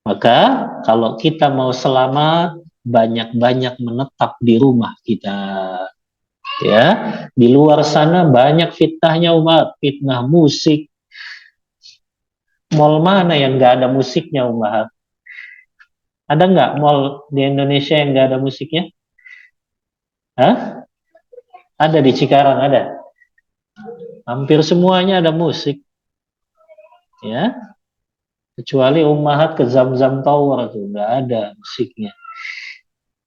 Maka kalau kita mau selamat, banyak-banyak menetap di rumah kita. Ya, di luar sana banyak fitnahnya umat, fitnah musik. Mall mana yang nggak ada musiknya umat? Ada nggak mall di Indonesia yang nggak ada musiknya? Hah? Ada di Cikarang, ada. Hampir semuanya ada musik. Ya, kecuali ummahat ke Zamzam Tower tuh nggak ada musiknya.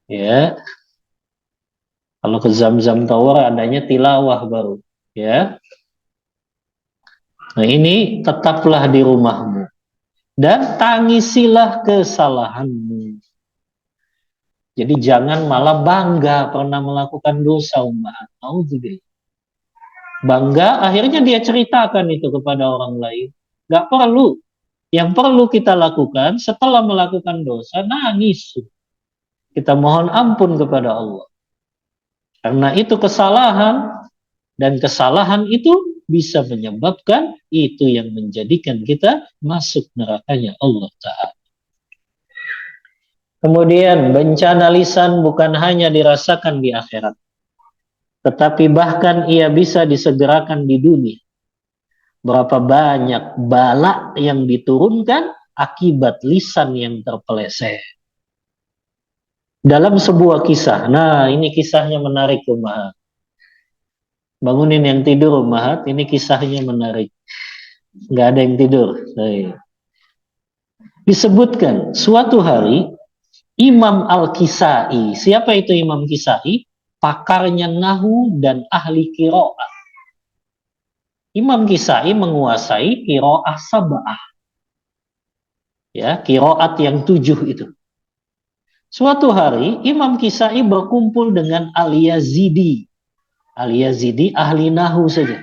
Ya, kalau ke Zamzam Tower adanya tilawah baru. Ya, nah ini tetaplah di rumahmu dan tangisilah kesalahanmu. Jadi jangan malah bangga pernah melakukan dosa ummahat. Bangga, akhirnya dia ceritakan itu kepada orang lain. Gak perlu. Yang perlu kita lakukan setelah melakukan dosa, nangis. Kita mohon ampun kepada Allah. Karena itu kesalahan, dan kesalahan itu bisa menyebabkan itu yang menjadikan kita masuk nerakanya Allah Ta'ala. Kemudian bencana lisan bukan hanya dirasakan di akhirat, tetapi bahkan ia bisa disegerakan di dunia. Berapa banyak bala yang diturunkan akibat lisan yang terpeleset. Dalam sebuah kisah, nah ini kisahnya menarik umat. Bangunin yang tidur umat, ini kisahnya menarik. Nggak ada yang tidur. Disebutkan suatu hari Imam Al-Kisai. Siapa itu Imam Kisai? Pakarnya nahu dan ahli qiraah. Imam Kisai menguasai qiraah sab'ah. Ya, qiraat yang 7 itu. Suatu hari Imam Kisai berkumpul dengan Al-Yazidi. Al-Yazidi ahli nahu saja.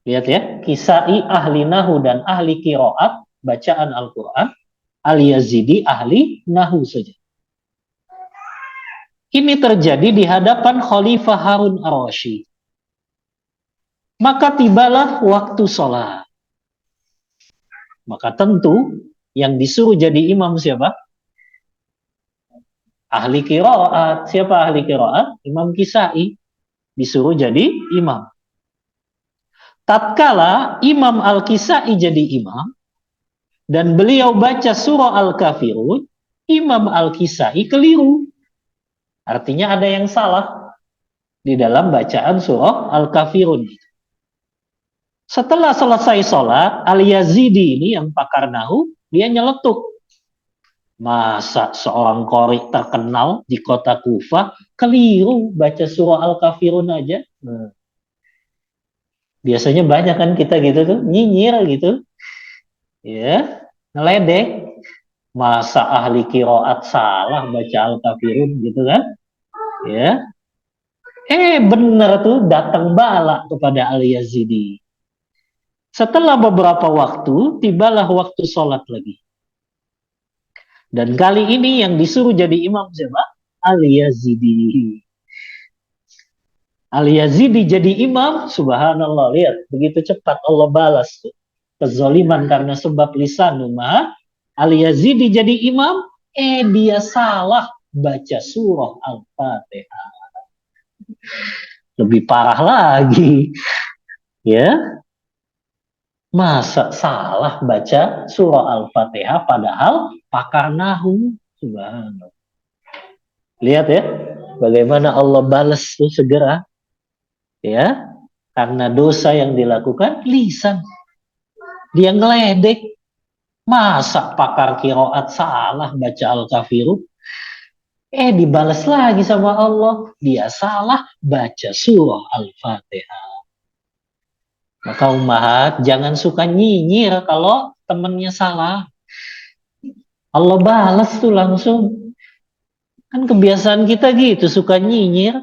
Lihat ya, Kisai ahli nahu dan ahli qiraat bacaan Al-Quran. Al-Yazidi ahli nahu saja. Ini terjadi di hadapan Khalifah Harun ar-Rasyid. Maka tibalah waktu sholat. Maka tentu yang disuruh jadi imam siapa? Ahli qiraat. Siapa ahli qiraat? Imam Kisai. Disuruh jadi imam. Tatkala Imam Al-Kisai jadi imam, dan beliau baca surah Al-Kafirun, Imam Al-Kisai keliru. Artinya ada yang salah di dalam bacaan surah Al-Kafirun. Setelah selesai sholat, Al-Yazidi ini yang pakar nahu, dia nyeletuk. Masa seorang qori terkenal di kota Kufah keliru baca surah Al-Kafirun aja? Biasanya banyak kan kita gitu tuh, nyinyir gitu. Ya, ngeledek. Masa ahli kiroat salah baca Al-Kafirun gitu kan? Ya. Bener tuh datang bala kepada Al-Yazidi. Setelah beberapa waktu, tibalah waktu sholat lagi. Dan kali ini yang disuruh jadi imam siapa? Al-Yazidi. Al-Yazidi jadi imam, subhanallah, lihat, begitu cepat Allah balas tuh. Kezoliman karena sebab lisan umah. Al-Yazidi jadi imam, dia salah baca surah Al-Fatihah. Lebih parah lagi. Ya, masa salah baca surah Al-Fatihah padahal pakar nahu. Subhanallah. Lihat ya, bagaimana Allah balas tuh segera. Ya, karena dosa yang dilakukan lisan. Dia ngeledek. Masa pakar kiroat salah baca Al-Kafirun? Dibalas lagi sama Allah. Dia salah baca surah Al-Fatihah. Maka umat jangan suka nyinyir kalau temennya salah. Allah balas tuh langsung. Kan kebiasaan kita gitu, suka nyinyir.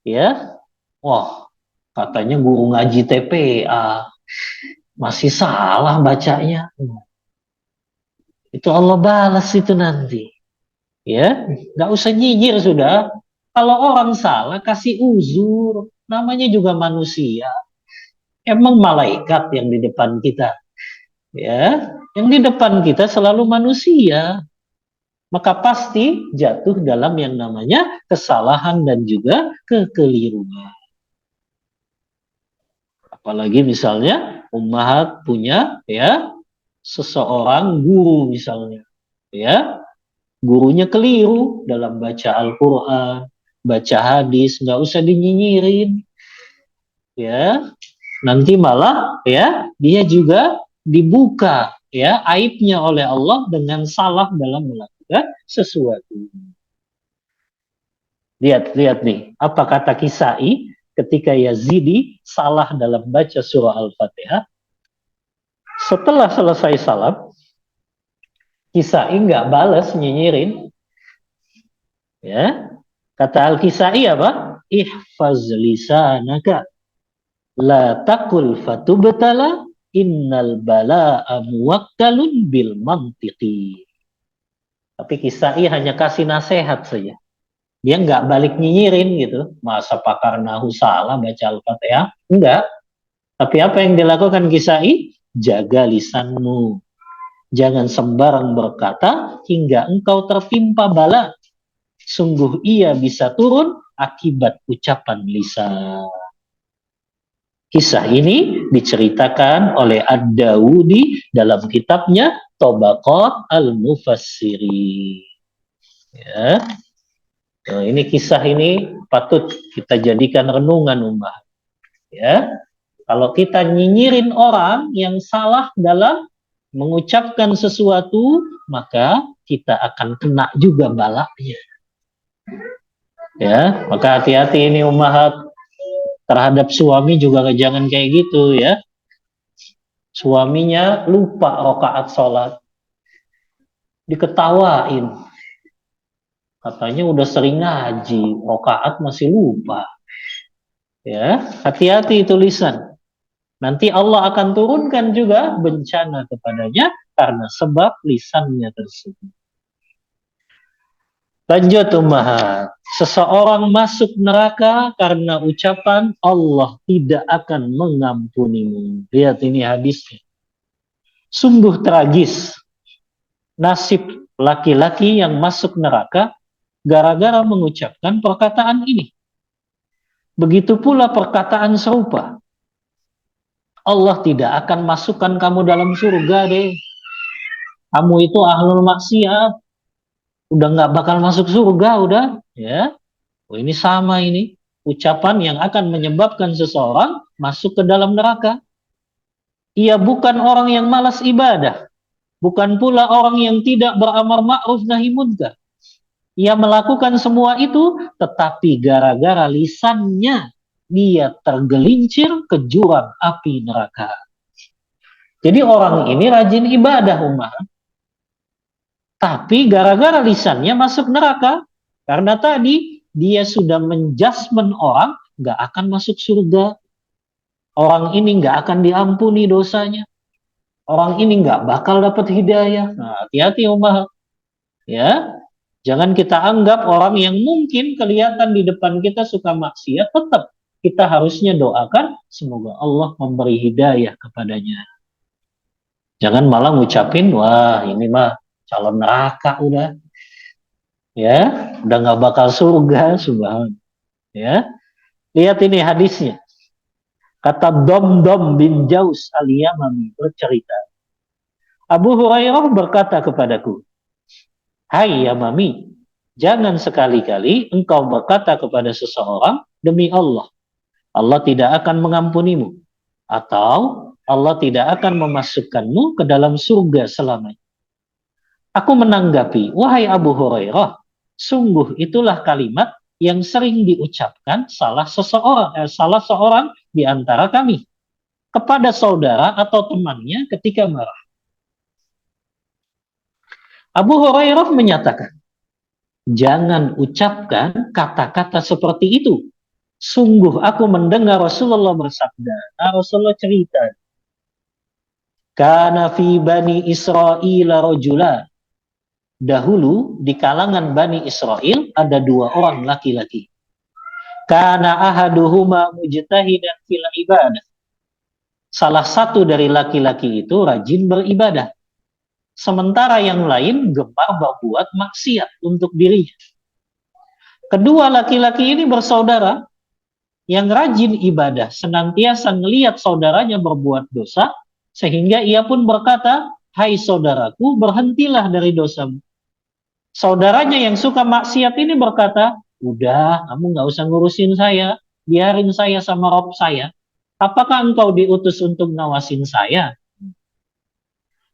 Ya, wah, katanya guru ngaji TPA masih salah bacanya. Itu Allah balas itu nanti. Ya, nggak usah nyinyir sudah. Kalau orang salah kasih uzur, namanya juga manusia. Emang malaikat yang di depan kita, ya, yang di depan kita selalu manusia. Maka pasti jatuh dalam yang namanya kesalahan dan juga kekeliruan. Apalagi misalnya ummahat punya ya seseorang guru misalnya, ya gurunya keliru dalam baca Al-Quran, baca hadis, nggak usah dinyinyirin, ya. Nanti malah ya dia juga dibuka ya aibnya oleh Allah dengan salah dalam melakukan sesuatu. Lihat nih, apa kata Kisai ketika Yazidi salah dalam baca surah Al-Fatihah. Setelah selesai salam, Kisai nggak balas nyinyirin. Ya, kata Al-Kisai apa? Ihfaz lisanaka la takul fatubtala innal bala'a muwakkalun bil mantiqi. Tapi Kisai hanya kasih nasihat saja. Dia nggak balik nyinyirin gitu. Masa pakar nahu salah baca Al-Fatihah? Enggak. Tapi apa yang dilakukan Kisai? Jaga lisanmu. Jangan sembarang berkata hingga engkau tertimpa bala. Sungguh ia bisa turun akibat ucapan lisan. Kisah ini diceritakan oleh Ad-Dawudi dalam kitabnya Tabaqat Al-Mufassiri. Ya. Nah, ini kisah ini patut kita jadikan renungan umat. Ya. Kalau kita nyinyirin orang yang salah dalam mengucapkan sesuatu, maka kita akan kena juga balaknya. Ya, maka hati-hati ini ummahat terhadap suami juga jangan kayak gitu ya. Suaminya lupa rakaat sholat, diketawain. Katanya udah sering ngaji, rakaat masih lupa. Ya, hati-hati itu lisan. Nanti Allah akan turunkan juga bencana kepadanya karena sebab lisannya tersebut. Lanjut ummahat. Seseorang masuk neraka karena ucapan Allah tidak akan mengampunimu. Lihat ini hadisnya. Sungguh tragis nasib laki-laki yang masuk neraka gara-gara mengucapkan perkataan ini. Begitu pula perkataan serupa. Allah tidak akan masukkan kamu dalam surga deh. Kamu itu ahlul maksiat. Udah nggak bakal masuk surga, udah. Ya, oh, ini sama ini. Ucapan yang akan menyebabkan seseorang masuk ke dalam neraka. Ia bukan orang yang malas ibadah. Bukan pula orang yang tidak beramar ma'ruf nahi munkar. Ia melakukan semua itu, tetapi gara-gara lisannya, dia tergelincir ke jurang api neraka. Jadi orang ini rajin ibadah umat. Tapi gara-gara lisannya masuk neraka. Karena tadi dia sudah menjudgment orang, gak akan masuk surga. Orang ini gak akan diampuni dosanya. Orang ini gak bakal dapat hidayah. Nah, hati-hati umat. Ya, jangan kita anggap orang yang mungkin kelihatan di depan kita suka maksiat, tetap kita harusnya doakan semoga Allah memberi hidayah kepadanya. Jangan malah ngucapin, wah ini mah calon neraka udah. Ya, udah nggak bakal surga, subhanallah. Ya, lihat ini hadisnya. Kata Domdom bin Jaus al-Yamami bercerita. Abu Hurairah berkata kepadaku, hai Yamami, jangan sekali-kali engkau berkata kepada seseorang, demi Allah, Allah tidak akan mengampunimu. Atau Allah tidak akan memasukkanmu ke dalam surga selamanya. Aku menanggapi, wahai Abu Hurairah, sungguh itulah kalimat yang sering diucapkan salah seorang di antara kami kepada saudara atau temannya ketika marah. Abu Hurairah menyatakan, jangan ucapkan kata-kata seperti itu. Sungguh aku mendengar Rasulullah bersabda. Rasulullah cerita. Kana fi bani Israel rajula. Dahulu di kalangan Bani Israel ada dua orang laki-laki. Kana ahaduhuma mujtahidan fil ibadah. Salah satu dari laki-laki itu rajin beribadah. Sementara yang lain gemar berbuat maksiat untuk dirinya. Kedua laki-laki ini bersaudara yang rajin ibadah, senantiasa melihat saudaranya berbuat dosa, sehingga ia pun berkata, hai saudaraku, berhentilah dari dosamu. Saudaranya yang suka maksiat ini berkata, udah, kamu nggak usah ngurusin saya, biarin saya sama Rob saya. Apakah engkau diutus untuk ngawasin saya?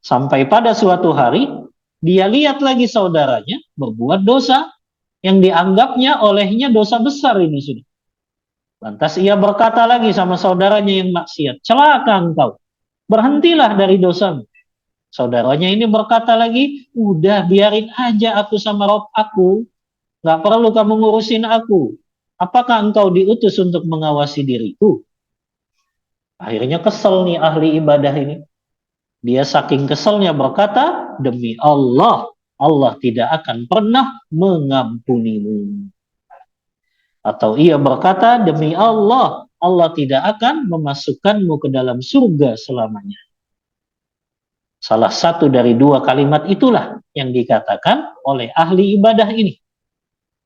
Sampai pada suatu hari, dia lihat lagi saudaranya berbuat dosa, yang dianggapnya olehnya dosa besar ini sudah. Lantas ia berkata lagi sama saudaranya yang maksiat, celaka engkau, berhentilah dari dosamu. Saudaranya ini berkata lagi, udah biarin aja aku sama Rob aku, gak perlu kamu ngurusin aku. Apakah engkau diutus untuk mengawasi diriku? Akhirnya kesel nih ahli ibadah ini. Dia saking keselnya berkata, demi Allah, Allah tidak akan pernah mengampunimu. Atau ia berkata, demi Allah, Allah tidak akan memasukkanmu ke dalam surga selamanya. Salah satu dari dua kalimat itulah yang dikatakan oleh ahli ibadah ini.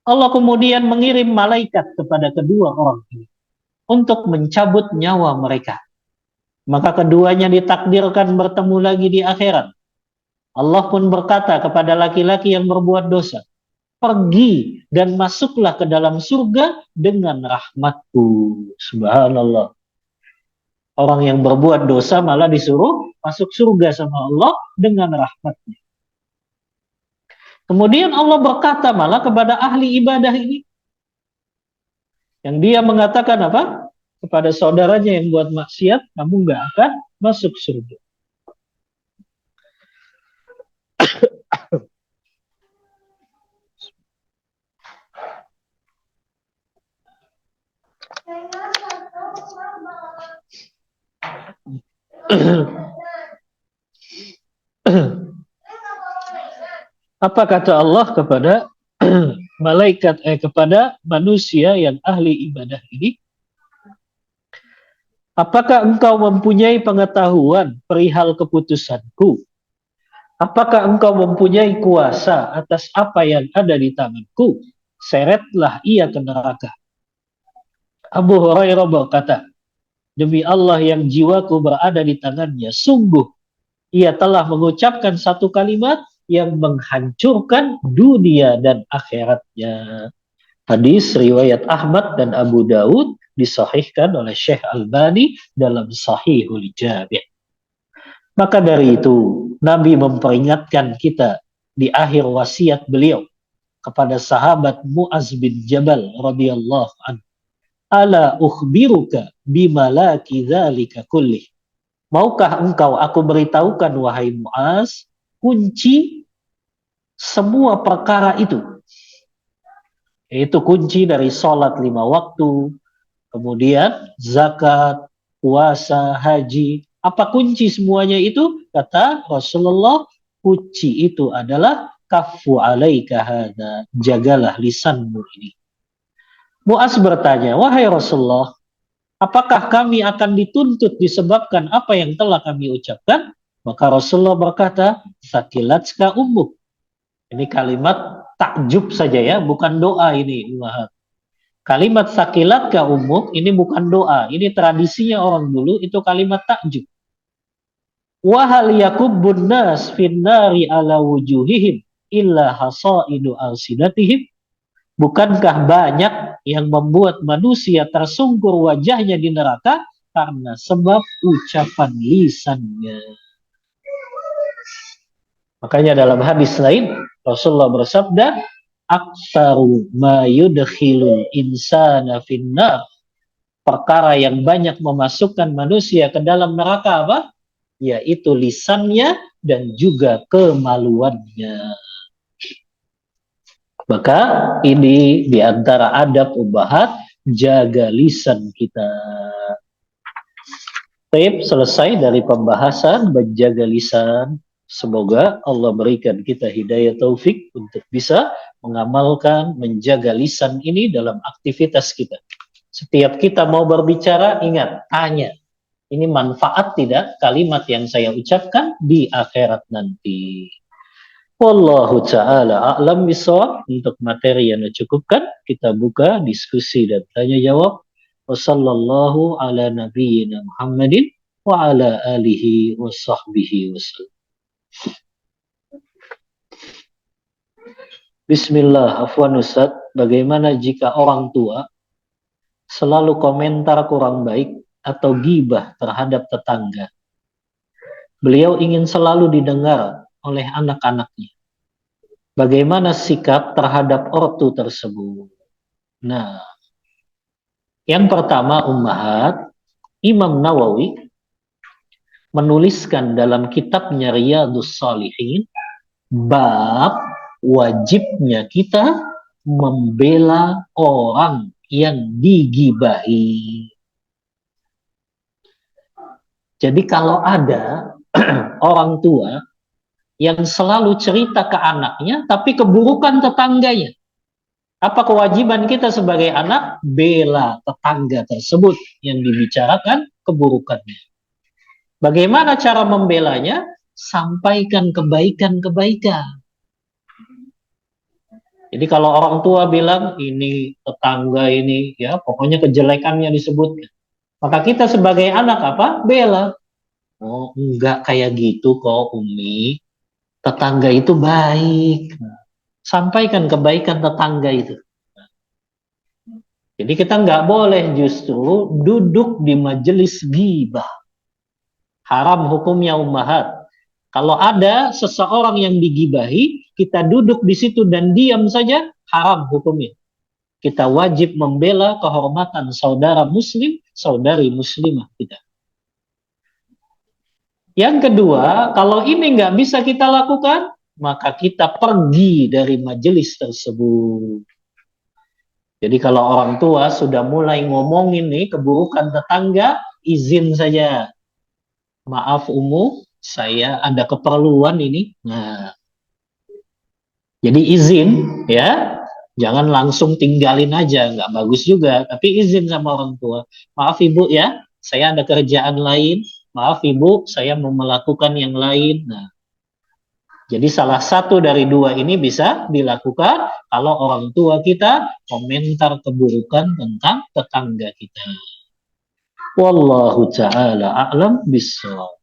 Allah kemudian mengirim malaikat kepada kedua orang ini untuk mencabut nyawa mereka. Maka keduanya ditakdirkan bertemu lagi di akhirat. Allah pun berkata kepada laki-laki yang berbuat dosa, pergi dan masuklah ke dalam surga dengan rahmatku. Subhanallah. Orang yang berbuat dosa malah disuruh masuk surga sama Allah dengan rahmatnya. Kemudian Allah berkata malah kepada ahli ibadah ini, yang dia mengatakan apa? Kepada saudaranya yang buat maksiat, kamu gak akan masuk surga. Apa kata Allah kepada kepada manusia yang ahli ibadah ini, apakah engkau mempunyai pengetahuan perihal keputusanku? Apakah engkau mempunyai kuasa atas apa yang ada di tanganku? Seretlah ia ke neraka. Abu Hurairah berkata, demi Allah yang jiwaku berada di tangannya, sungguh ia telah mengucapkan satu kalimat yang menghancurkan dunia dan akhiratnya. Hadis riwayat Ahmad dan Abu Daud disahihkan oleh Syekh Albani dalam Sahihul Jami'. Maka dari itu, Nabi memperingatkan kita di akhir wasiat beliau kepada sahabat Mu'az bin Jabal radhiyallahu anhu. Ala ukhbiruka bimalaki dzalika kullih. Maukah engkau aku beritahukan wahai Mu'az kunci semua perkara itu? Yaitu kunci dari sholat 5 waktu, kemudian zakat, puasa, haji. Apa kunci semuanya itu? Kata Rasulullah, kunci itu adalah kafu alaika hadza, jagalah lisanmu ini. Mu'az bertanya, wahai Rasulullah, apakah kami akan dituntut disebabkan apa yang telah kami ucapkan? Maka Rasulullah berkata, sakilatska ummuk. Ini kalimat takjub saja ya, bukan doa ini. Kalimat sakilatka ummuk ini bukan doa, ini tradisinya orang dulu, itu kalimat takjub. Wahal yakubbun nas finnari ala wujuhihim illa hasaidu alsinatihim. Bukankah banyak yang membuat manusia tersungkur wajahnya di neraka karena sebab ucapan lisannya. Makanya dalam hadis lain Rasulullah bersabda, aksaru ma yudkhilul insana finnar. Perkara yang banyak memasukkan manusia ke dalam neraka apa? Yaitu lisannya dan juga kemaluannya. Maka ini diantara adab ubahat, jaga lisan kita. Baik, selesai dari pembahasan menjaga lisan. Semoga Allah berikan kita hidayah taufik untuk bisa mengamalkan, menjaga lisan ini dalam aktivitas kita. Setiap kita mau berbicara, ingat, tanya. Ini manfaat tidak kalimat yang saya ucapkan di akhirat nanti. Wallahu ta'ala a'lam bishawab. Untuk materi yang dicukupkan, kita buka diskusi dan tanya jawab. Wassallallahu ala nabiyyina Muhammadin wa ala alihi wa sahbihi wasallam. Bismillah, afwan Ustaz, bagaimana jika orang tua selalu komentar kurang baik atau gibah terhadap tetangga? Beliau ingin selalu didengar oleh anak-anaknya. Bagaimana sikap terhadap ortu tersebut? Nah, yang pertama ummahat, Imam Nawawi menuliskan dalam kitabnya Riyadhus Shalihin bab wajibnya kita membela orang yang digibahi. Jadi kalau ada orang tua yang selalu cerita ke anaknya, tapi keburukan tetangganya. Apa kewajiban kita sebagai anak? Bela tetangga tersebut yang dibicarakan keburukannya. Bagaimana cara membelanya? Sampaikan kebaikan-kebaikan. Jadi kalau orang tua bilang, ini tetangga ini, ya pokoknya kejelekannya disebutkan. Maka kita sebagai anak apa? Bela. Oh, enggak kayak gitu kok, Umi. Tetangga itu baik. Sampaikan kebaikan tetangga itu. Jadi kita nggak boleh justru duduk di majelis ghibah. Haram hukumnya ummahat. Kalau ada seseorang yang digibahi, kita duduk di situ dan diam saja, haram hukumnya. Kita wajib membela kehormatan saudara muslim, saudari muslimah kita. Yang kedua, kalau ini nggak bisa kita lakukan, maka kita pergi dari majelis tersebut. Jadi kalau orang tua sudah mulai ngomongin nih keburukan tetangga, izin saja. Maaf Umu, saya ada keperluan ini. Nah, jadi izin ya. Jangan langsung tinggalin aja, nggak bagus juga. Tapi izin sama orang tua. Maaf ibu ya, saya ada kerjaan lain. Maaf ibu, saya mau melakukan yang lain. Nah, jadi salah satu dari dua ini bisa dilakukan kalau orang tua kita komentar keburukan tentang tetangga kita. Wallahu ta'ala a'lam bishawab.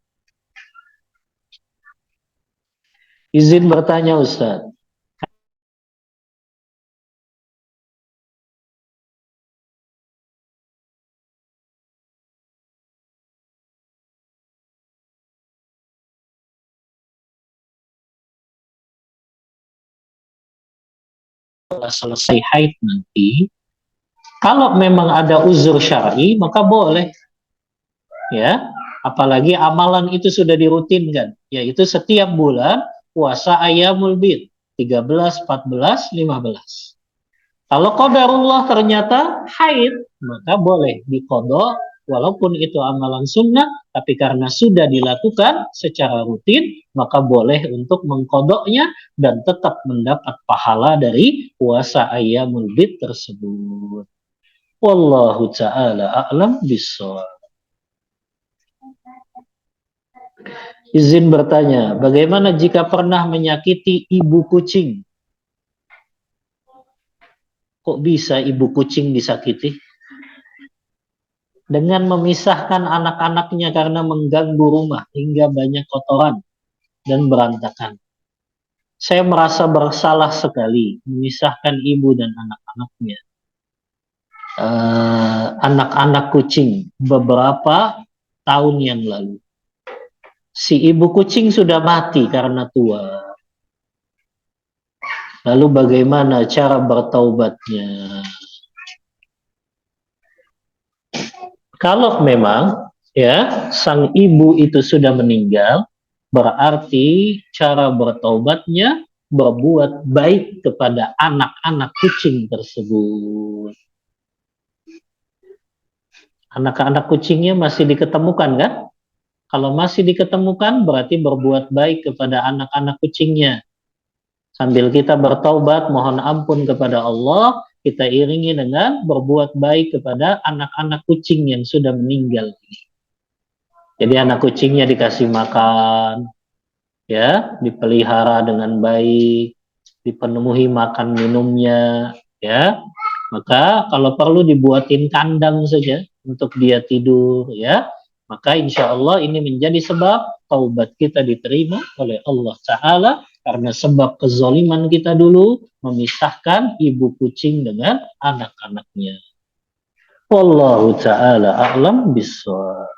Izin bertanya Ustaz. Setelah selesai haid nanti, kalau memang ada uzur syar'i, maka boleh. Ya, apalagi amalan itu sudah dirutinkan, yaitu setiap bulan puasa Ayyamul Bid, 13, 14, 15. Kalau qadarullah ternyata haid, maka boleh diqadha walaupun itu amalan sunnah, tapi karena sudah dilakukan secara rutin, maka boleh untuk mengqadhanya dan tetap mendapat pahala dari puasa Ayyamul Bid tersebut. Wallahu ta'ala a'lam bishawab. Izin bertanya, bagaimana jika pernah menyakiti ibu kucing? Kok bisa ibu kucing disakiti? Dengan memisahkan anak-anaknya karena mengganggu rumah hingga banyak kotoran dan berantakan. Saya merasa bersalah sekali memisahkan ibu dan anak-anaknya. Anak-anak kucing beberapa tahun yang lalu. Si ibu kucing sudah mati karena tua. Lalu bagaimana cara bertaubatnya? Kalau memang ya sang ibu itu sudah meninggal, berarti cara bertaubatnya berbuat baik kepada anak-anak kucing tersebut. Anak-anak kucingnya masih diketemukan kan? Kalau masih diketemukan berarti berbuat baik kepada anak-anak kucingnya. Sambil kita bertaubat, mohon ampun kepada Allah, kita iringi dengan berbuat baik kepada anak-anak kucing yang sudah meninggal. Jadi anak kucingnya dikasih makan, ya, dipelihara dengan baik, dipenuhi makan minumnya, ya. Maka kalau perlu dibuatin kandang saja untuk dia tidur, ya. Maka insya Allah ini menjadi sebab taubat kita diterima oleh Allah Ta'ala karena sebab kezaliman kita dulu memisahkan ibu kucing dengan anak-anaknya. Wallahu Ta'ala a'lam bishawab.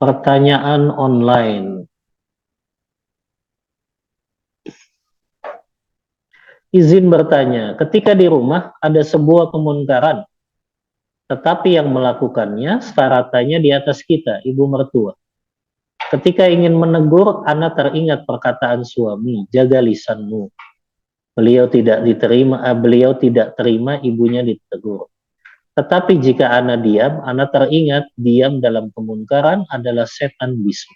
Pertanyaan online. Izin bertanya, ketika di rumah ada sebuah kemunkaran, tetapi yang melakukannya seratannya di atas kita, ibu mertua. Ketika ingin menegur, anak teringat perkataan suami, jaga lisanmu. Beliau tidak terima ibunya ditegur. Tetapi jika anak diam, anak teringat diam dalam kemunkaran adalah setan bisu.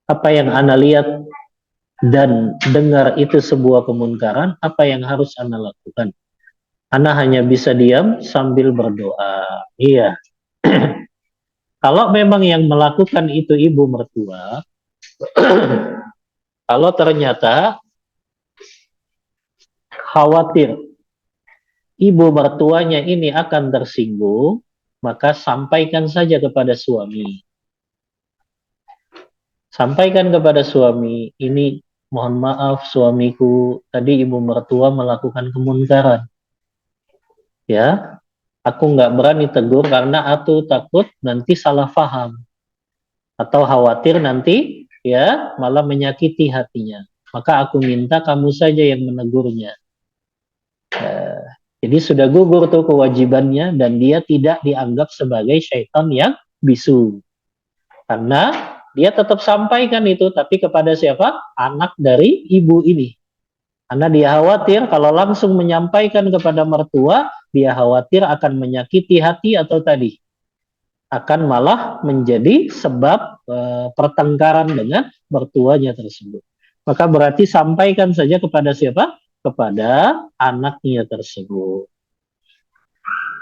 Apa yang anak lihat dan dengar itu sebuah kemunkaran, apa yang harus anak lakukan? Anak hanya bisa diam sambil berdoa. Iya. Kalau memang yang melakukan itu ibu mertua, kalau ternyata khawatir ibu mertuanya ini akan tersinggung, maka sampaikan saja kepada suami. Sampaikan kepada suami, ini mohon maaf suamiku, tadi ibu mertua melakukan kemunkaran. Ya, aku nggak berani tegur karena aku takut nanti salah paham. Atau khawatir nanti ya malah menyakiti hatinya. Maka aku minta kamu saja yang menegurnya. Jadi sudah gugur tuh kewajibannya dan dia tidak dianggap sebagai syaitan yang bisu. Karena dia tetap sampaikan itu, tapi kepada siapa? Anak dari ibu ini. Karena dia khawatir kalau langsung menyampaikan kepada mertua, dia khawatir akan menyakiti hati atau tadi. akan malah menjadi sebab pertengkaran dengan mertuanya tersebut. Maka berarti sampaikan saja kepada siapa? Kepada anaknya tersebut.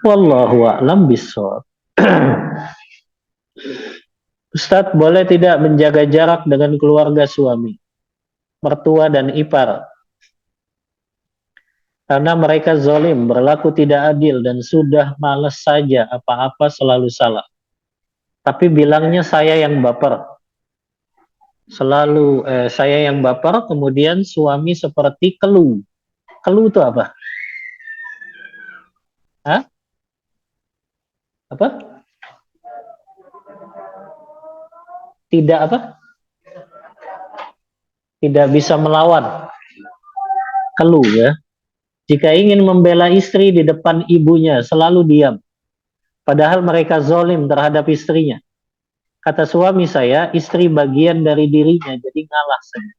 Wallahu a'lam bishawab. Ustadz, boleh tidak menjaga jarak dengan keluarga suami, mertua dan ipar? Karena mereka zalim, berlaku tidak adil, dan sudah malas saja, apa-apa selalu salah. Tapi bilangnya saya yang baper. Selalu saya yang baper, kemudian suami seperti keluh. Keluh itu apa? Hah? Apa? Tidak apa? Tidak bisa melawan. Keluh ya. Jika ingin membela istri di depan ibunya, selalu diam. Padahal mereka zalim terhadap istrinya. Kata suami saya, istri bagian dari dirinya, jadi ngalah saja.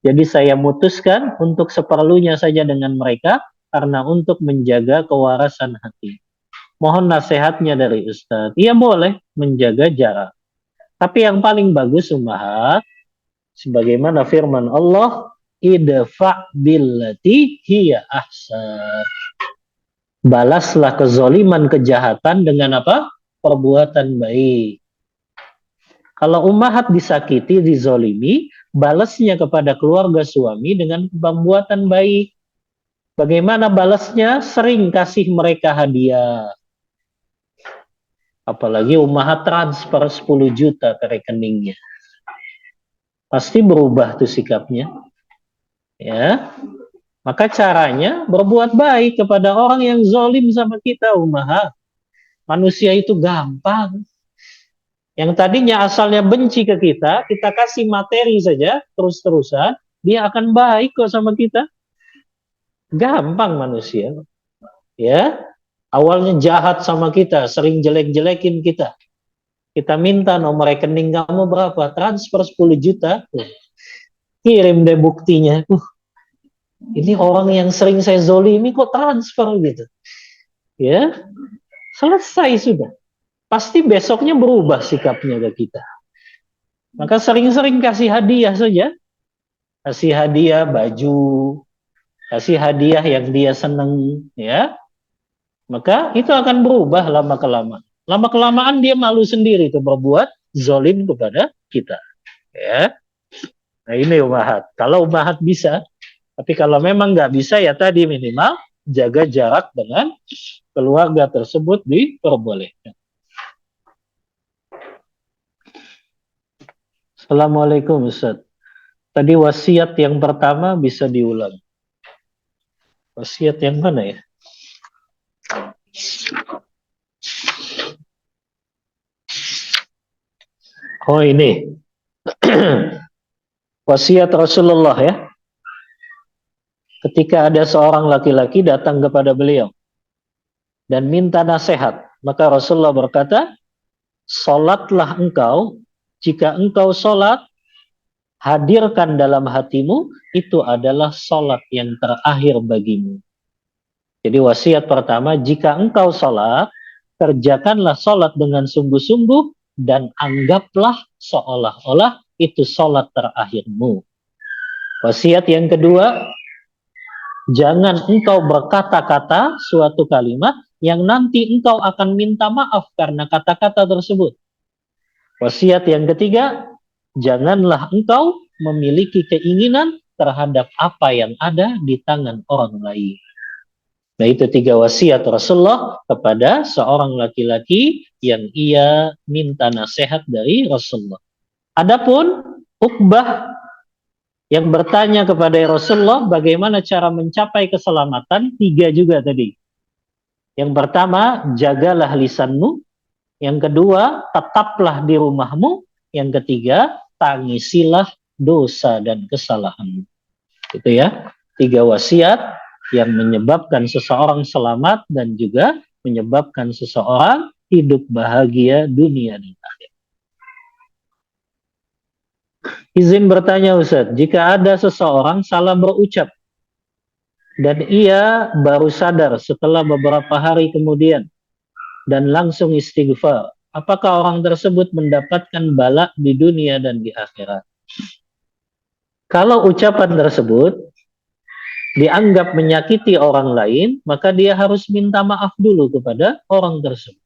Jadi saya mutuskan untuk seperlunya saja dengan mereka, karena untuk menjaga kewarasan hati. Mohon nasihatnya dari Ustadz. Iya boleh menjaga jarak. Tapi yang paling bagus ummahat, sebagaimana firman Allah, idfa' billati hiya ahsan. Balaslah kezoliman, kejahatan dengan apa? Perbuatan baik. Kalau ummahat disakiti, dizolimi, balasnya kepada keluarga suami dengan pembuatan baik. Bagaimana balasnya? Sering kasih mereka hadiah. Apalagi ummahat transfer 10 juta ke rekeningnya. Pasti berubah tuh sikapnya. Ya. Maka caranya berbuat baik kepada orang yang zalim sama kita, ummahat. Manusia itu gampang. Yang tadinya asalnya benci ke kita kasih materi saja terus-terusan, dia akan baik kok sama kita. Gampang manusia. Ya. Awalnya jahat sama kita, sering jelek-jelekin kita. Kita minta nomor rekening kamu berapa? Transfer 10 juta. Kirim deh buktinya. Ini orang yang sering saya zolimi kok transfer gitu. Ya, selesai sudah. Pasti besoknya berubah sikapnya ke kita. Maka sering-sering kasih hadiah saja. Kasih hadiah baju, kasih hadiah yang dia seneng, ya. Maka itu akan berubah lama-kelamaan. Lama-kelamaan dia malu sendiri tuh berbuat zolim kepada kita. Ya. Nah ini ummahat. Kalau ummahat bisa, tapi kalau memang nggak bisa ya tadi minimal jaga jarak dengan keluarga tersebut diperbolehkan. Assalamualaikum Ustaz. Tadi wasiat yang pertama bisa diulang. Wasiat yang mana ya? Oh ini. Wasiat Rasulullah ya. Ketika ada seorang laki-laki datang kepada beliau dan minta nasihat, maka Rasulullah berkata, "Salatlah engkau, jika engkau salat, hadirkan dalam hatimu, itu adalah salat yang terakhir bagimu." Jadi wasiat pertama, jika engkau salat, kerjakanlah salat dengan sungguh-sungguh dan anggaplah seolah-olah itu salat terakhirmu. Wasiat yang kedua, jangan engkau berkata-kata suatu kalimat yang nanti engkau akan minta maaf karena kata-kata tersebut. Wasiat yang ketiga, janganlah engkau memiliki keinginan terhadap apa yang ada di tangan orang lain. Nah itu 3 wasiat Rasulullah kepada seorang laki-laki yang ia minta nasihat dari Rasulullah. Adapun Uqbah yang bertanya kepada Rasulullah bagaimana cara mencapai keselamatan, 3 juga tadi. Yang pertama, jagalah lisanmu. Yang kedua, tetaplah di rumahmu. Yang ketiga, tangisilah dosa dan kesalahanmu. Itu ya, 3 wasiat yang menyebabkan seseorang selamat dan juga menyebabkan seseorang hidup bahagia dunia dan akhirat. Izin bertanya Ustaz, jika ada seseorang salah berucap dan ia baru sadar setelah beberapa hari kemudian dan langsung istighfar, apakah orang tersebut mendapatkan bala di dunia dan di akhirat? Kalau ucapan tersebut dianggap menyakiti orang lain, maka dia harus minta maaf dulu kepada orang tersebut.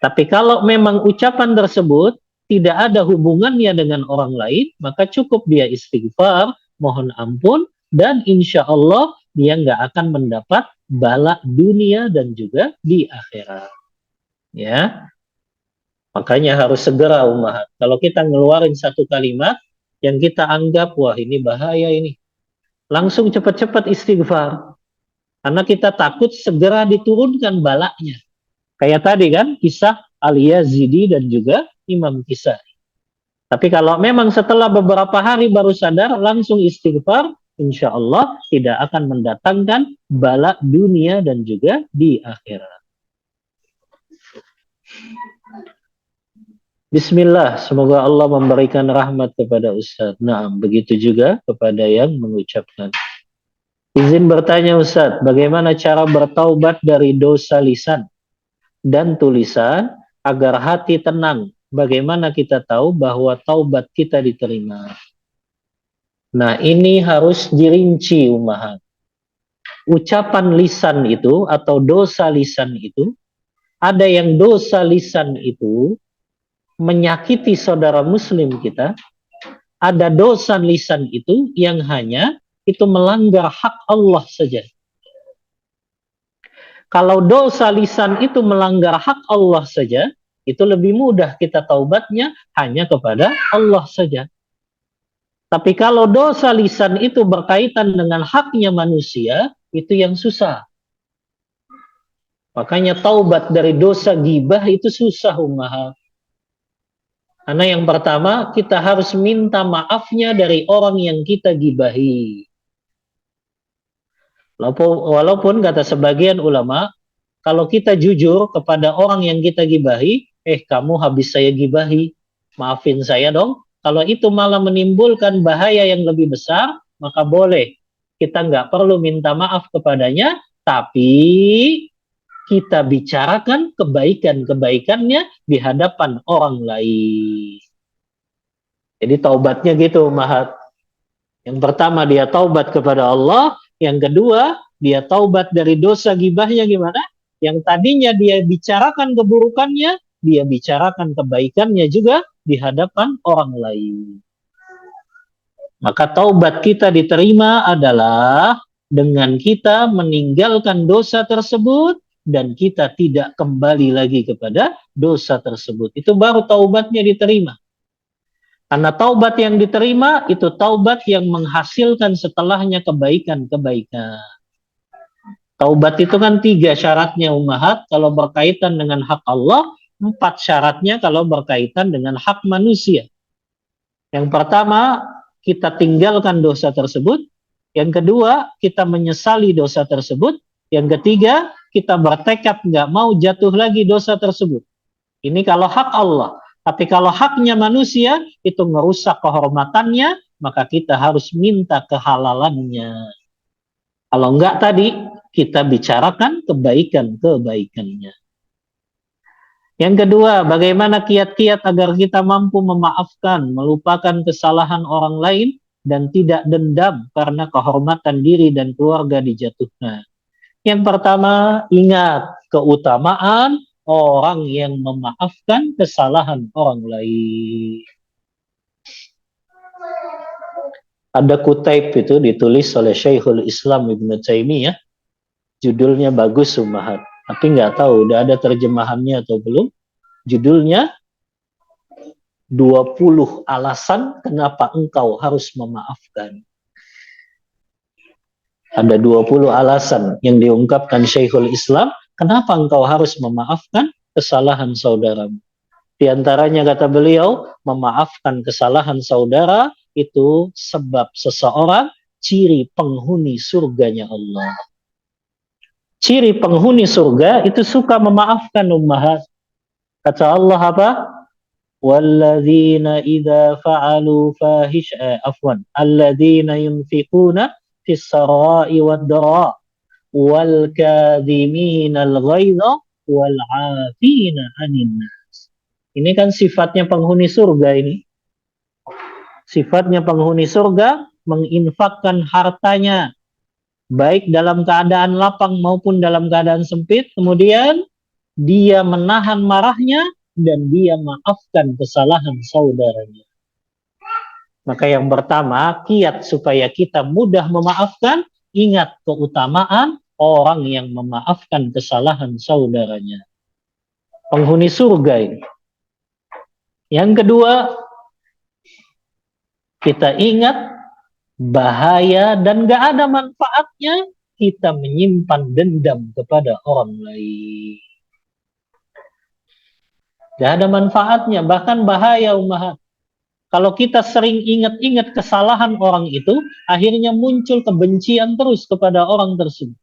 Tapi kalau memang ucapan tersebut tidak ada hubungannya dengan orang lain, maka cukup dia istighfar, mohon ampun, dan insya Allah dia nggak akan mendapat bala dunia dan juga di akhirat. Ya, makanya harus segera ummahat. Kalau kita ngeluarin satu kalimat yang kita anggap, wah ini bahaya ini, langsung cepat-cepat istighfar. Karena kita takut segera diturunkan balaknya. Kayak tadi kan, kisah Al-Yazidi dan juga Imam Kisah. Tapi kalau memang setelah beberapa hari baru sadar, langsung istighfar, insya Allah tidak akan mendatangkan bala dunia dan juga di akhirat. Bismillah, semoga Allah memberikan rahmat kepada Ustaz. Nah, begitu juga kepada yang mengucapkan. Izin bertanya Ustaz, bagaimana cara bertaubat dari dosa lisan dan tulisan agar hati tenang? Bagaimana kita tahu bahwa taubat kita diterima? Nah, ini harus dirinci ummahat. Ucapan lisan itu atau dosa lisan itu, ada yang dosa lisan itu menyakiti saudara muslim kita, ada dosa lisan itu yang hanya itu melanggar hak Allah saja. Kalau dosa lisan itu melanggar hak Allah saja, itu lebih mudah kita taubatnya hanya kepada Allah saja. Tapi kalau dosa lisan itu berkaitan dengan haknya manusia, itu yang susah. Makanya taubat dari dosa ghibah itu susah ummahat. Karena yang pertama, kita harus minta maafnya dari orang yang kita gibahi. Walaupun kata sebagian ulama, kalau kita jujur kepada orang yang kita gibahi, kamu habis saya gibahi, maafin saya dong. Kalau itu malah menimbulkan bahaya yang lebih besar, maka boleh. Kita nggak perlu minta maaf kepadanya, tapi kita bicarakan kebaikan-kebaikannya di hadapan orang lain. Jadi taubatnya gitu, Mahat. Yang pertama dia taubat kepada Allah, yang kedua dia taubat dari dosa gibahnya gimana? Yang tadinya dia bicarakan keburukannya, dia bicarakan kebaikannya juga di hadapan orang lain. Maka taubat kita diterima adalah dengan kita meninggalkan dosa tersebut dan kita tidak kembali lagi kepada dosa tersebut. Itu baru taubatnya diterima. Karena taubat yang diterima itu taubat yang menghasilkan setelahnya kebaikan-kebaikan. Taubat itu kan 3 syaratnya ummahat kalau berkaitan dengan hak Allah, 4 syaratnya kalau berkaitan dengan hak manusia. Yang pertama, kita tinggalkan dosa tersebut. Yang kedua, kita menyesali dosa tersebut. Yang ketiga, kita bertekad nggak mau jatuh lagi dosa tersebut. Ini kalau hak Allah. Tapi kalau haknya manusia, itu merusak kehormatannya, maka kita harus minta kehalalannya. Kalau enggak tadi, kita bicarakan kebaikan-kebaikannya. Yang kedua, bagaimana kiat-kiat agar kita mampu memaafkan, melupakan kesalahan orang lain, dan tidak dendam karena kehormatan diri dan keluarga dijatuhkan. Yang pertama, ingat keutamaan orang yang memaafkan kesalahan orang lain. Ada kutaib itu ditulis oleh Syekhul Islam Ibnu Taimiyah, judulnya bagus ummahat, tapi nggak tahu udah ada terjemahannya atau belum. Judulnya 20 alasan kenapa engkau harus memaafkan. Ada 20 alasan yang diungkapkan Syekhul Islam, kenapa engkau harus memaafkan kesalahan saudaramu. Di antaranya kata beliau, memaafkan kesalahan saudara itu sebab seseorang ciri penghuni surganya Allah. Ciri penghuni surga itu suka memaafkan ummahat. Kata Allah apa? Walladzina idza fa'alu alladzina yunfiquna fis sarai wad dara wal kadhimina al ghaidha wal 'afina 'anil nas. Ini kan sifatnya penghuni surga ini. Sifatnya penghuni surga menginfakkan hartanya baik dalam keadaan lapang maupun dalam keadaan sempit, kemudian dia menahan marahnya dan dia maafkan kesalahan saudaranya. Maka yang pertama, kiat supaya kita mudah memaafkan, ingat keutamaan orang yang memaafkan kesalahan saudaranya. Penghuni surga ini. Yang kedua, kita ingat bahaya dan gak ada manfaatnya kita menyimpan dendam kepada orang lain. Gak ada manfaatnya, bahkan bahaya umat. Kalau kita sering ingat-ingat kesalahan orang itu, akhirnya muncul kebencian terus kepada orang tersebut.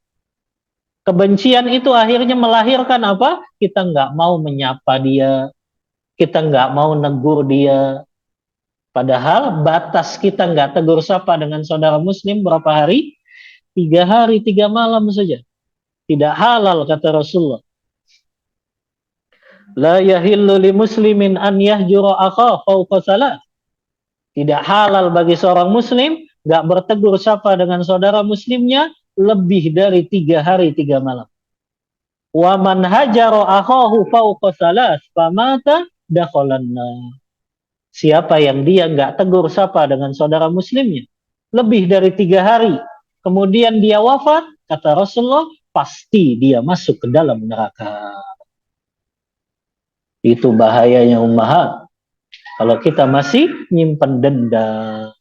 Kebencian itu akhirnya melahirkan apa? Kita nggak mau menyapa dia, kita nggak mau negur dia. Padahal batas kita nggak tegur sapa dengan saudara muslim berapa hari? 3 hari, 3 malam saja. Tidak halal kata Rasulullah. La yahillu li muslimin an yahjura akha fawqa salat. Tidak halal bagi seorang muslim gak bertegur sapa dengan saudara muslimnya lebih dari 3 hari 3 malam. Wa man hajara akhahu fawqa salas famata dakhalanna. Siapa yang dia gak tegur sapa dengan saudara muslimnya lebih dari 3 hari, kemudian dia wafat, kata Rasulullah, pasti dia masuk ke dalam neraka. Itu bahayanya ummahat. Kalau kita masih nyimpen dendam,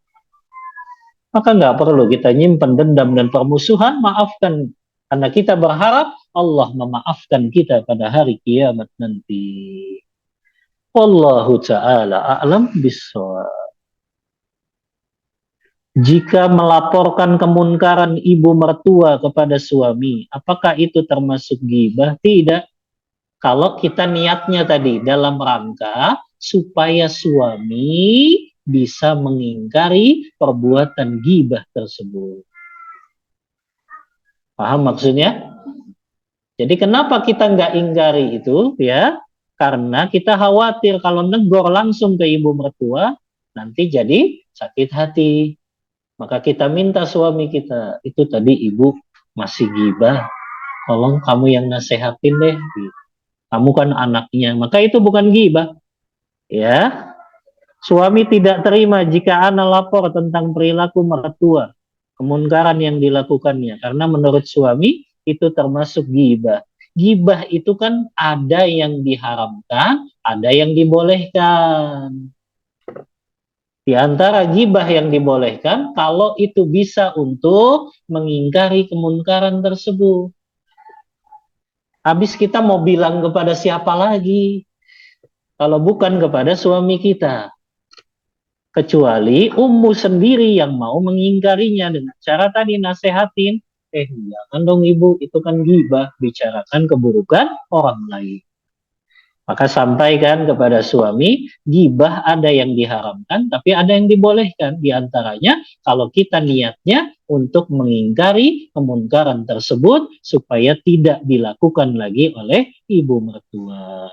maka nggak perlu kita nyimpen dendam dan permusuhan, maafkan. Karena kita berharap Allah memaafkan kita pada hari kiamat nanti. Wallahu ta'ala a'lam bissawab. Jika melaporkan kemunkaran ibu mertua kepada suami, apakah itu termasuk ghibah? Tidak. Kalau kita niatnya tadi dalam rangka supaya suami bisa mengingkari perbuatan ghibah tersebut. Paham maksudnya? Jadi kenapa kita nggak ingkari itu ya? Karena kita khawatir kalau negor langsung ke ibu mertua, nanti jadi sakit hati. Maka kita minta suami kita, itu tadi ibu masih ghibah, tolong kamu yang nasehatin deh. Kamu kan anaknya, maka itu bukan ghibah. Ya, suami tidak terima jika anak lapor tentang perilaku mertua, kemunkaran yang dilakukannya, karena menurut suami itu termasuk ghibah. Ghibah itu kan ada yang diharamkan, ada yang dibolehkan. Di antara ghibah yang dibolehkan, kalau itu bisa untuk mengingkari kemunkaran tersebut. Habis kita mau bilang kepada siapa lagi? Kalau bukan kepada suami kita. Kecuali ummu sendiri yang mau mengingkarinya dengan cara tadi nasehatin. Jangan dong ibu, itu kan ghibah, bicarakan keburukan orang lain. Maka sampaikan kepada suami, ghibah ada yang diharamkan, tapi ada yang dibolehkan. Di antaranya, kalau kita niatnya untuk mengingkari kemunkaran tersebut, supaya tidak dilakukan lagi oleh ibu mertua.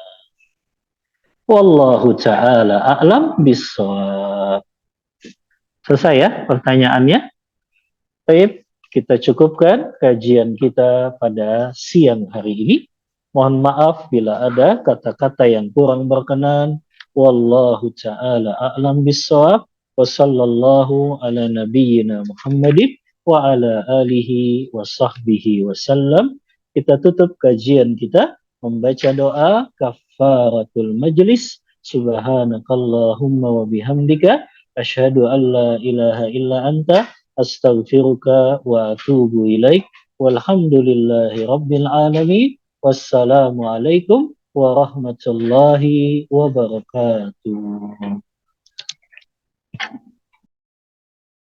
Wallahu ta'ala a'lam bissawab. Selesai ya pertanyaannya? Baik, kita cukupkan kajian kita pada siang hari ini. Mohon maaf bila ada kata-kata yang kurang berkenan. Wallahu ta'ala a'lam bissawab. Wa sallallahu ala nabiyyina Muhammadin wa ala alihi wa sahbihi wasallam. Kita tutup kajian kita membaca doa kafaratul majlis. Subhanakallahumma wa bihamdika asyhadu an la ilaha illa anta astaghfiruka wa atubu ilaik. Walhamdulillahi rabbil alamin. Wassalamualaikum warahmatullahi wabarakatuh.